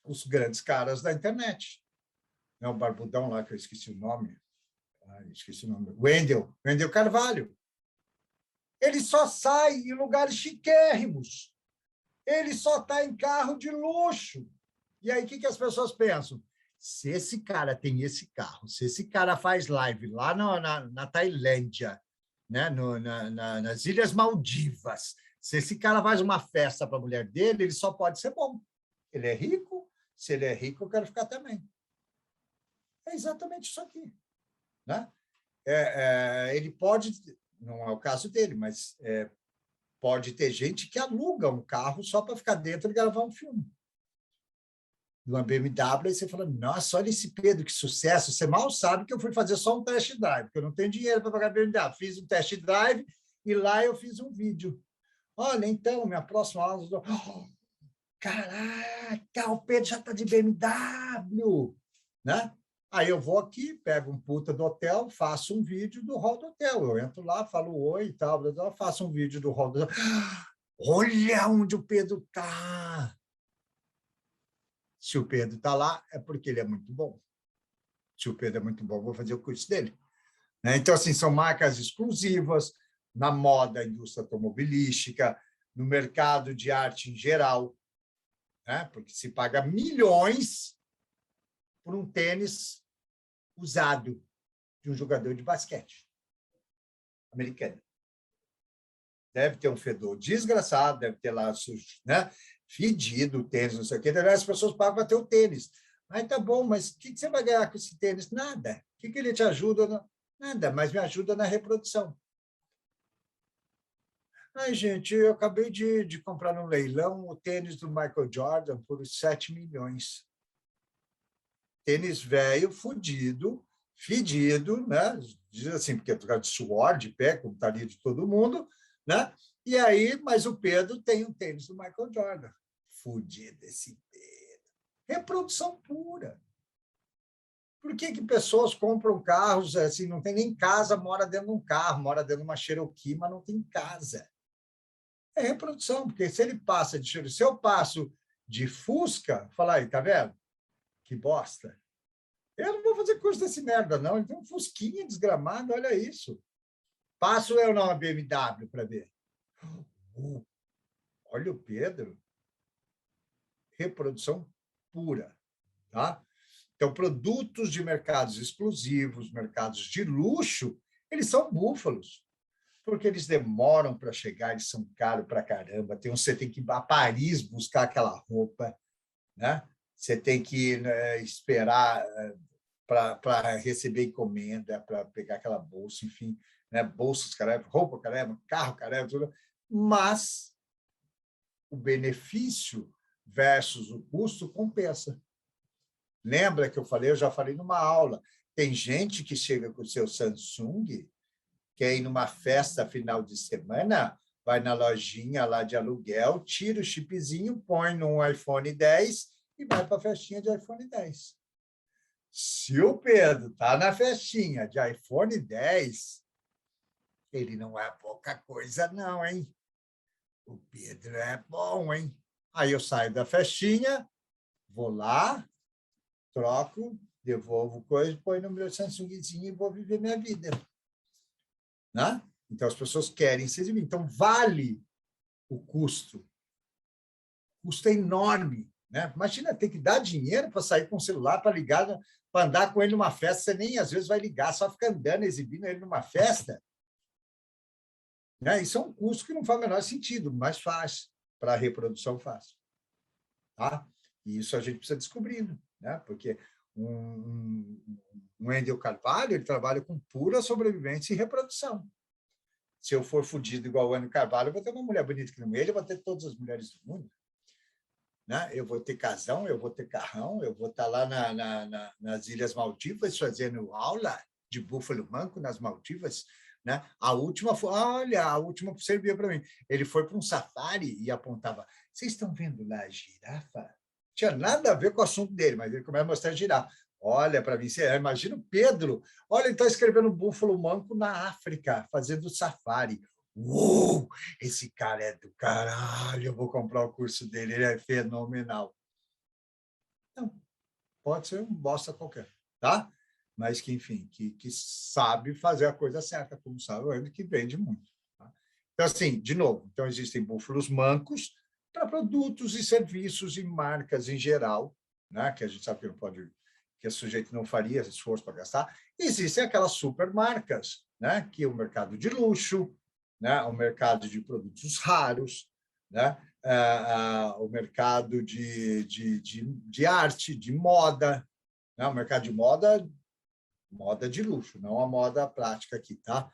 os grandes caras da internet. O barbudão lá, que eu esqueci o nome. Wendel Carvalho. Ele só sai em lugares chiquérrimos. Ele só está em carro de luxo. E aí, o que as pessoas pensam? Se esse cara tem esse carro, se esse cara faz live lá na Tailândia, né? Nas Ilhas Maldivas, se esse cara faz uma festa para a mulher dele, ele só pode ser bom. Ele é rico, se ele é rico, eu quero ficar também. É exatamente isso aqui. Né? Ele pode, não é o caso dele, mas pode ter gente que aluga um carro só para ficar dentro e gravar um filme. Numa BMW, aí você fala, nossa, olha esse Pedro, que sucesso. Você mal sabe que eu fui fazer só um test drive, porque eu não tenho dinheiro para pagar BMW. Fiz um test drive e lá eu fiz um vídeo. Olha, então, minha próxima aula... Caraca, o Pedro já está de BMW. Né? Aí eu vou aqui, pego um puta do hotel, faço um vídeo do hall do hotel. Eu entro lá, falo oi e tal, faço um vídeo do hall do hotel. Olha onde o Pedro está. Se o Pedro está lá, é porque ele é muito bom. Se o Pedro é muito bom, vou fazer o curso dele. Né? Então, assim, são marcas exclusivas na moda, indústria automobilística, no mercado de arte em geral, né? Porque se paga milhões por um tênis usado de um jogador de basquete americano. Deve ter um fedor desgraçado, deve ter lá, né? Fedido o tênis, não sei o quê. As pessoas pagam para ter o tênis. Aí tá bom, mas o que você vai ganhar com esse tênis? Nada. O que ele te ajuda? Nada, mas me ajuda na reprodução. Ai, gente, eu acabei de comprar no leilão o tênis do Michael Jordan por 7 milhões. Tênis velho, fudido, fedido, né? Diz assim, porque é por causa de suor, de pé, como estaria de todo mundo, né? E aí, mas o Pedro tem um tênis do Michael Jordan. Fudido esse Pedro. Reprodução pura. Por que pessoas compram carros assim, não tem nem casa, mora dentro de um carro, mora dentro de uma Cherokee, mas não tem casa? É reprodução, porque se ele passa de Cherokee, se eu passo de Fusca, fala aí, tá vendo? Que bosta. Eu não vou fazer curso desse merda, não. Ele tem um Fusquinha desgramado, olha isso. Passo eu na BMW para ver. Olha o Pedro. Reprodução pura. Tá? Então, produtos de mercados exclusivos, mercados de luxo, eles são búfalos, porque eles demoram para chegar, eles são caros para caramba. Você tem que ir a Paris buscar aquela roupa. né? Você tem que, né, esperar para receber encomenda, para pegar aquela bolsa, enfim, né? Bolsas, caramba, roupa, caramba, carro, caramba, tudo. Mas o benefício versus o custo compensa. Lembra que eu falei? Eu já falei numa aula. Tem gente que chega com o seu Samsung, quer ir numa festa final de semana, vai na lojinha lá de aluguel, tira o chipzinho, põe no iPhone 10 e vai para a festinha de iPhone 10. Se o Pedro está na festinha de iPhone 10, ele não é pouca coisa, não, hein? O Pedro é bom, hein? Aí eu saio da festinha, vou lá, troco, devolvo coisa, põe no meu Samsungzinho e vou viver minha vida. Né? Então, as pessoas querem se exibir. Então, vale o custo. O custo é enorme. Né? Imagina, ter que dar dinheiro para sair com o celular, para ligar, para andar com ele numa festa. Você nem, às vezes, vai ligar, só fica andando, exibindo ele numa festa. Né? Isso é um custo que não faz o menor sentido, mas faz. Para a reprodução, faz. Tá? E isso a gente precisa descobrindo. Né? Porque um Wendel Carvalho, ele trabalha com pura sobrevivência e reprodução. Se eu for fudido igual o Wendel Carvalho, eu vou ter uma mulher bonita que nem ele, eu vou ter todas as mulheres do mundo. Né? Eu vou ter casão, eu vou ter carrão, eu vou estar lá nas Ilhas Maldivas fazendo aula de búfalo manco nas Maldivas. Né? A última foi, olha, a última servia para mim. Ele foi para um safari e apontava: vocês estão vendo lá a girafa? Tinha nada a ver com o assunto dele, mas ele começa a mostrar a girafa. Olha, para mim, você imagina o Pedro. Olha, ele está escrevendo búfalo manco na África, fazendo safari. Uou, esse cara é do caralho, eu vou comprar o curso dele, ele é fenomenal. Não, pode ser um bosta qualquer, tá? Mas que, enfim, que sabe fazer a coisa certa, como sabe o Endo, que vende muito. Tá? Então, assim, de novo, então existem búfalos mancos para produtos e serviços e marcas em geral, né? Que a gente sabe que não pode, que o sujeito não faria esforço para gastar. E existem aquelas supermarcas, né? Que é o mercado de luxo, né? O mercado de produtos raros, né? O mercado de arte, de moda, né? O mercado de moda, moda de luxo, não a moda prática aqui, tá?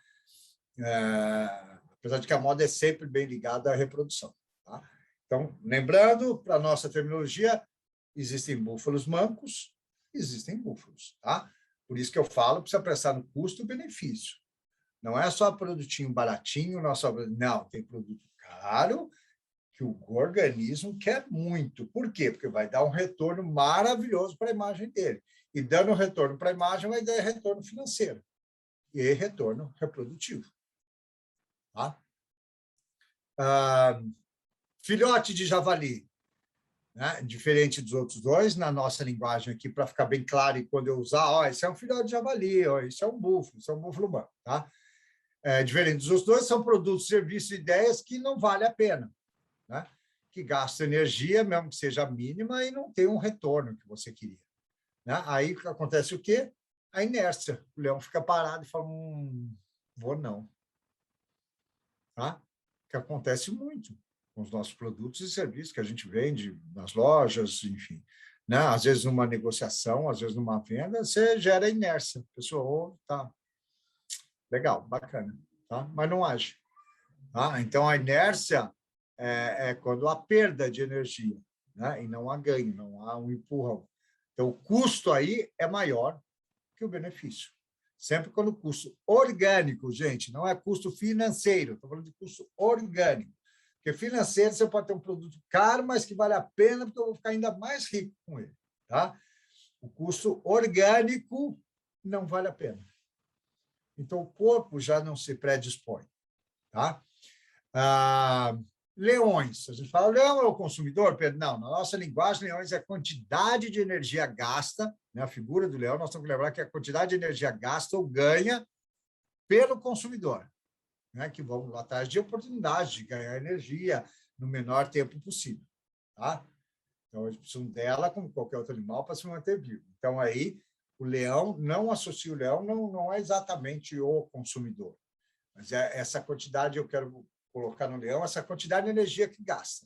Apesar de que a moda é sempre bem ligada à reprodução. Tá? Então, lembrando, para a nossa terminologia, existem búfalos mancos, existem búfalos. Tá? Por isso que eu falo, precisa prestar no custo-benefício. Não é só produtinho baratinho, não, tem produto caro que o organismo quer muito. Por quê? Porque vai dar um retorno maravilhoso para a imagem dele. E dando retorno para a imagem, vai dar retorno financeiro e retorno reprodutivo. Tá? Filhote de javali, né? Diferente dos outros dois, na nossa linguagem aqui, para ficar bem claro, e quando eu usar, esse é um filhote de javali, isso é um búfalo, isso é um búfalo humano. Tá? Diferente dos outros dois, são produtos, serviços e ideias que não vale a pena. Né? Que gasta energia, mesmo que seja mínima, e não tem um retorno que você queria. Né? Aí acontece o quê? A inércia. O leão fica parado e fala, vou não. Tá? Que acontece muito com os nossos produtos e serviços que a gente vende nas lojas, enfim. Né? Às vezes numa negociação, às vezes numa venda, você gera inércia. A pessoa, tá, legal, bacana, tá? Mas não age. Tá? Então, a inércia é quando há perda de energia, né? E não há ganho, não há um empurrão. Então, o custo aí é maior que o benefício. Sempre quando o custo orgânico, gente, não é custo financeiro, estou falando de custo orgânico. Porque financeiro você pode ter um produto caro, mas que vale a pena, porque eu vou ficar ainda mais rico com ele. Tá? O custo orgânico não vale a pena. Então, o corpo já não se predispõe. Tá? Leões. A gente fala, o leão é o consumidor? Pedro? Não, na nossa linguagem, leões é a quantidade de energia gasta, né? A figura do leão, nós temos que lembrar que é a quantidade de energia gasta ou ganha pelo consumidor, né? Que vamos lá atrás de oportunidade de ganhar energia no menor tempo possível. Tá? Então, eles precisam dela, como qualquer outro animal, para se manter vivo. Então, aí, o leão, não associa o leão, não é exatamente o consumidor. Mas essa quantidade, eu quero colocar no leão, essa quantidade de energia que gasta.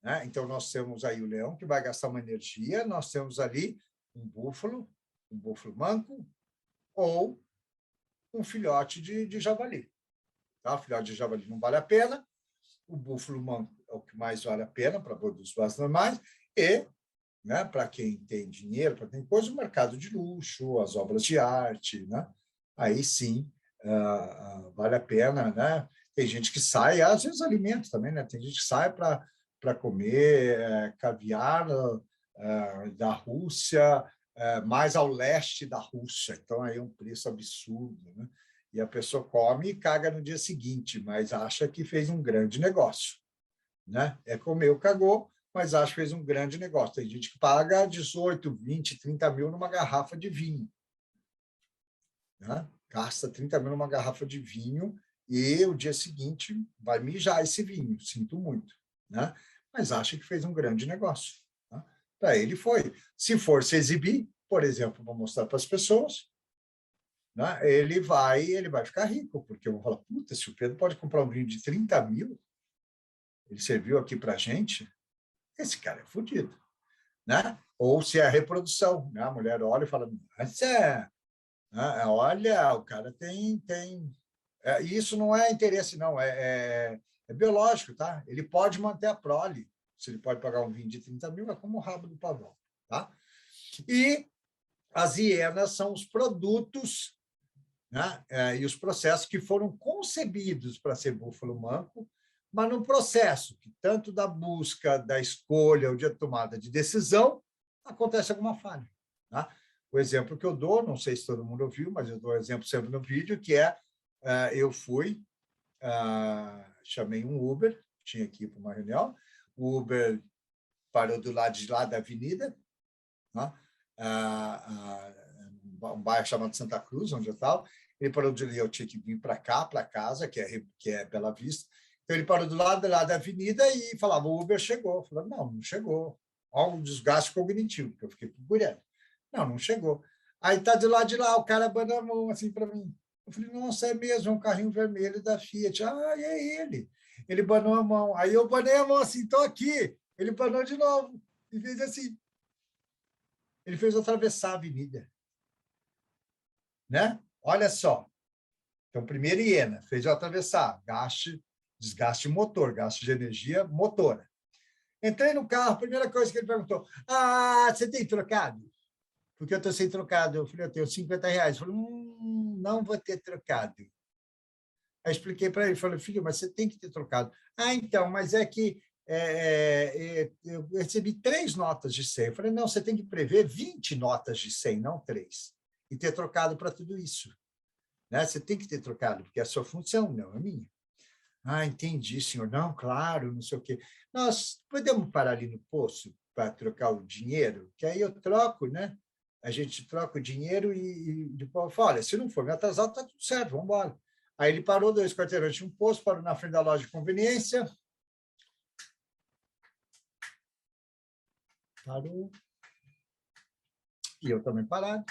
né? Então, nós temos aí o leão, que vai gastar uma energia, nós temos ali um búfalo manco, ou um filhote de javali. Tá? O filhote de javali não vale a pena, o búfalo manco é o que mais vale a pena para produtos básicos normais, e, né, para quem tem dinheiro, para quem tem coisa, o mercado de luxo, as obras de arte, né? Aí sim, vale a pena, né? Tem gente que sai, às vezes alimento também, né? Tem gente que sai para comer caviar da Rússia, mais ao leste da Rússia, então aí é um preço absurdo, né? E a pessoa come e caga no dia seguinte, mas acha que fez um grande negócio, né? Comeu, cagou, mas acha que fez um grande negócio. Tem gente que paga 18, 20, 30 mil numa garrafa de vinho, né? Gasta 30 mil numa garrafa de vinho e o dia seguinte vai mijar esse vinho, sinto muito, né? Mas acha que fez um grande negócio. Né? Para ele foi. Se for se exibir, por exemplo, para mostrar para as pessoas, né? Ele vai ficar rico, porque eu vou falar, puta, se o Pedro pode comprar um vinho de 30 mil, ele serviu aqui para a gente, esse cara é fodido, né? Ou se é a reprodução, né? A mulher olha e fala, olha, o cara tem. Isso não é interesse, não, é biológico, tá? Ele pode manter a prole, se ele pode pagar um vinho de 30 mil, é como o rabo do pavão, tá? E as hienas são os produtos, né? E os processos que foram concebidos para ser búfalo manco, mas num processo que, tanto da busca, da escolha ou de tomada de decisão, acontece alguma falha. Tá? O exemplo que eu dou, não sei se todo mundo ouviu, mas eu dou um exemplo sempre no vídeo, que eu fui, chamei um Uber, tinha que ir para uma reunião, o Uber parou do lado de lá da avenida, né? Um bairro chamado Santa Cruz, onde eu estava. Ele parou de ali, eu tinha que vir para cá, para casa, que é Bela Vista. Então, ele parou do lado da avenida e falava, o Uber chegou. Eu falei, não chegou. Olha o desgaste cognitivo, que eu fiquei procurando. Não chegou. Aí está do lado de lá, o cara abanou a mão assim para mim. Eu falei, nossa, é mesmo, é um carrinho vermelho da Fiat. É ele. Ele banou a mão. Aí eu banei a mão assim, estou aqui. Ele banou de novo e fez assim. Ele fez eu atravessar a avenida. Né? Olha só. Então, primeiro hiena, fez eu atravessar, desgaste motor, gasto de energia motora. Entrei no carro, primeira coisa que ele perguntou, você tem trocado? Porque eu estou sem trocado. Eu falei, eu tenho R$50. Ele falou, não vou ter trocado. Aí expliquei para ele, falei, filho, mas você tem que ter trocado. Então, mas é que eu recebi 3 notas de 100. Eu falei, não, você tem que prever 20 notas de 100, não 3. E ter trocado para tudo isso. Né? Você tem que ter trocado, porque é a sua função, não a minha. Entendi, senhor. Não, claro, não sei o quê. Nós podemos parar ali no posto para trocar o dinheiro, que aí eu troco, né? A gente troca o dinheiro e depois fala, olha, se não for me atrasar, está tudo certo, vamos embora. Aí ele parou 2 quarteirões de um posto, parou na frente da loja de conveniência. Parou. E eu também parado.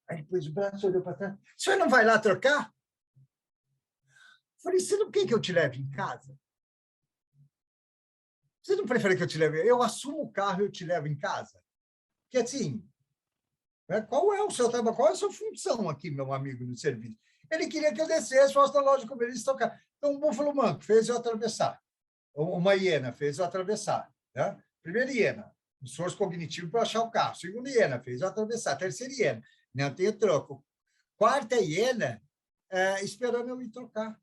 Aí depois o braço olhou para trás. O senhor não vai lá trocar? Falei, você não quer que eu te leve em casa? Você não prefere que eu te leve? Eu assumo o carro e eu te levo em casa? Porque assim, né, qual é o seu trabalho? Qual é a sua função aqui, meu amigo, no serviço? Ele queria que eu descesse, fosse na loja de conveniência e tocar. Então, um búfalo manco fez eu atravessar. Uma hiena fez eu atravessar. Né? Primeira hiena, esforço cognitivo para achar o carro. Segunda hiena fez eu atravessar. Terceira hiena, não tenho troco. Quarta hiena, esperando eu ir trocar.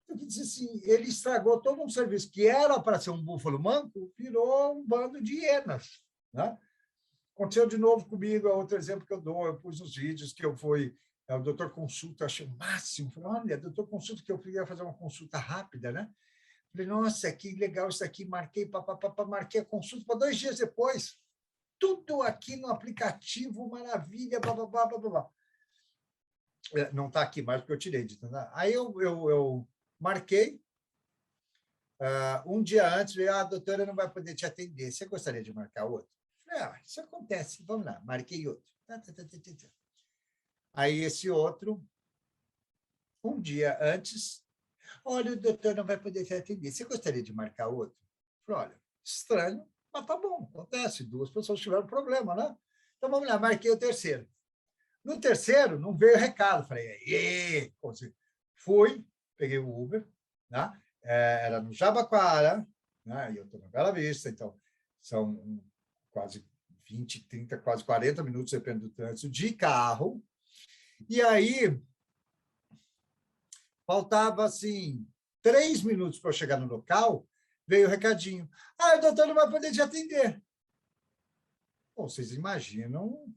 Eu disse assim, ele estragou todo um serviço que era para ser um búfalo manco, virou um bando de hienas. Né? Aconteceu de novo comigo, é outro exemplo que eu dou, eu pus nos vídeos que eu fui o doutor consulta, eu achei o máximo. Falei, olha, doutor consulta, que eu queria fazer uma consulta rápida, né? Falei, nossa, que legal isso aqui, marquei, marquei a consulta para 2 dias depois. Tudo aqui no aplicativo, maravilha, blá. Não está aqui mais porque eu tirei. Aí eu marquei, um dia antes, veio, a doutora não vai poder te atender, você gostaria de marcar outro? Falei, isso acontece, vamos lá, marquei outro. Aí esse outro, um dia antes, olha, o doutor não vai poder te atender. Você gostaria de marcar outro? Eu falei, olha, estranho, mas tá bom, acontece. 2 pessoas tiveram problema, né? Então, vamos lá, marquei o terceiro. No terceiro, não veio recado. Falei, aí, fui, peguei o Uber, né? Era no Jabaquara, né? E eu estou na Bela Vista, então são quase 20, 30, quase 40 minutos, depende do trânsito, de carro. E aí, faltava, assim, 3 minutos para eu chegar no local, veio o recadinho. Ah, o doutor não vai poder te atender. Bom, vocês imaginam,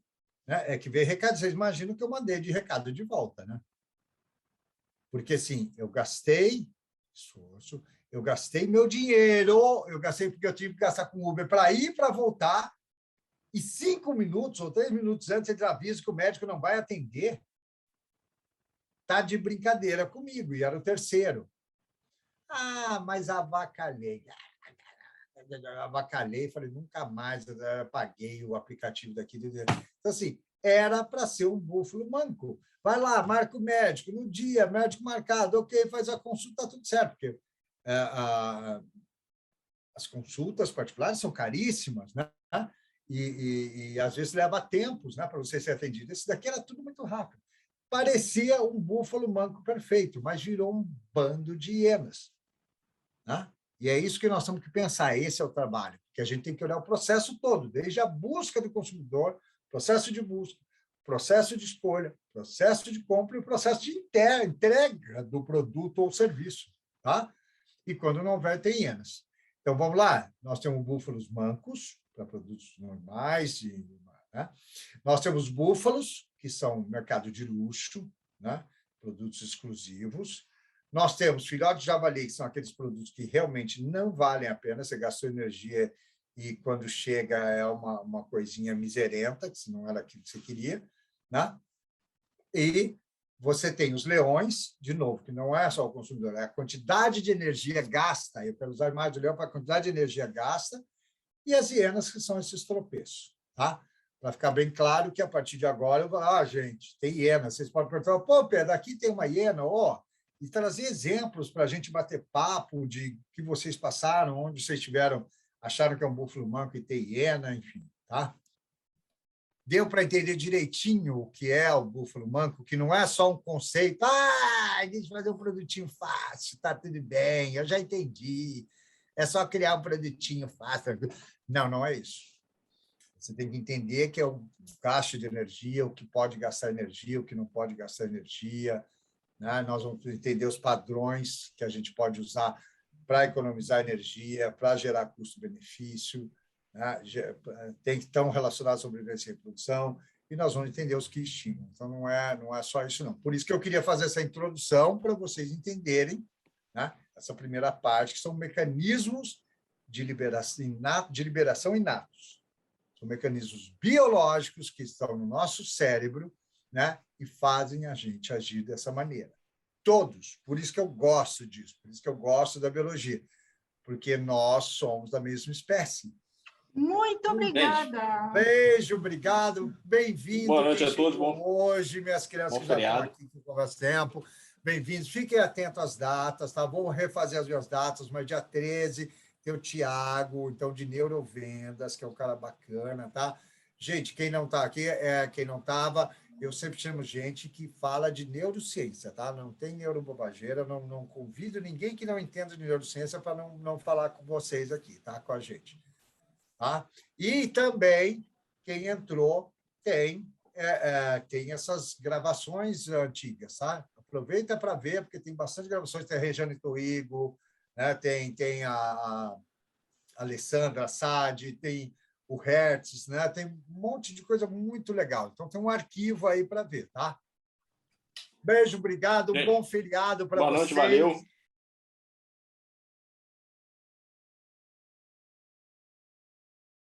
né? É que veio recado, vocês imaginam que eu mandei de recado de volta, né? Porque, assim, eu gastei esforço, eu gastei meu dinheiro, eu gastei porque eu tive que gastar com Uber para ir e para voltar, e 5 minutos ou 3 minutos antes ele avisa que o médico não vai atender. Tá de brincadeira comigo, e era o terceiro. Ah, mas avacalhei. Avacalhei, falei, nunca mais paguei o aplicativo daqui. Então, assim, era para ser um búfalo manco. Vai lá, marca o médico, no dia, médico marcado, ok, faz a consulta, tá tudo certo, porque as consultas particulares são caríssimas, né? E às vezes leva tempos, né, para você ser atendido. Esse daqui era tudo muito rápido. Parecia um búfalo manco perfeito, mas virou um bando de hienas, né? E é isso que nós temos que pensar, esse é o trabalho, que a gente tem que olhar o processo todo, desde a busca do consumidor, processo de busca, processo de escolha, processo de compra e o processo de entrega do produto ou serviço, tá? E quando não houver, tem hienas. Então, vamos lá, nós temos búfalos mancos, para produtos normais, né? Nós temos búfalos, que são mercado de luxo, né? Produtos exclusivos. Nós temos filhotes de javali, que são aqueles produtos que realmente não valem a pena, você gastou energia e quando chega é uma coisinha miserenta, que não era aquilo que você queria, né? E você tem os leões, de novo, que não é só o consumidor, é a quantidade de energia gasta, eu quero usar a imagem do leão para a quantidade de energia gasta, e as hienas, que são esses tropeços, tá? Para ficar bem claro que a partir de agora eu vou, gente, tem hiena, vocês podem perguntar, pô, Pedro, aqui tem uma hiena, e trazer exemplos para a gente bater papo de que vocês passaram, onde vocês tiveram, acharam que é um búfalo manco e tem hiena, enfim, tá? Deu para entender direitinho o que é o búfalo manco, que não é só um conceito, a gente fazer um produtinho fácil, tá tudo bem, eu já entendi, é só criar um produtinho fácil. Não, não é isso. Você tem que entender que é o gasto de energia, o que pode gastar energia, o que não pode gastar energia, né? Nós vamos entender os padrões que a gente pode usar para economizar energia, para gerar custo-benefício, né? Tem que estar relacionado à sobrevivência e reprodução, e nós vamos entender os que estimam. Então, não é só isso, não. Por isso que eu queria fazer essa introdução para vocês entenderem, né, essa primeira parte, que são mecanismos de liberação inatos. São mecanismos biológicos que estão no nosso cérebro, né, e fazem a gente agir dessa maneira. Todos. Por isso que eu gosto disso, por isso que eu gosto da biologia, porque nós somos da mesma espécie. Muito obrigada. Beijo, obrigado. Bem-vindo. Boa noite a todos. Hoje, minhas crianças que já estão aqui com o tempo. Bem-vindos. Fiquem atentos às datas, tá? Vou refazer as minhas datas, mas dia 13 tem o Tiago, então, de Neurovendas, que é um cara bacana, tá? Gente, quem não está aqui, quem não estava, eu sempre chamo gente que fala de neurociência, tá? Não tem neurobobageira, não convido ninguém que não entenda de neurociência para não falar com vocês aqui, tá? Com a gente. Tá? E também, quem entrou tem essas gravações antigas, tá? Aproveita para ver, porque tem bastante gravações, tem a Regiane Toigo, né? Tem a Alessandra Sade, tem o Hertz, né? Tem um monte de coisa muito legal. Então, tem um arquivo aí para ver, tá? Beijo, obrigado, bom feriado para vocês. Boa noite, valeu.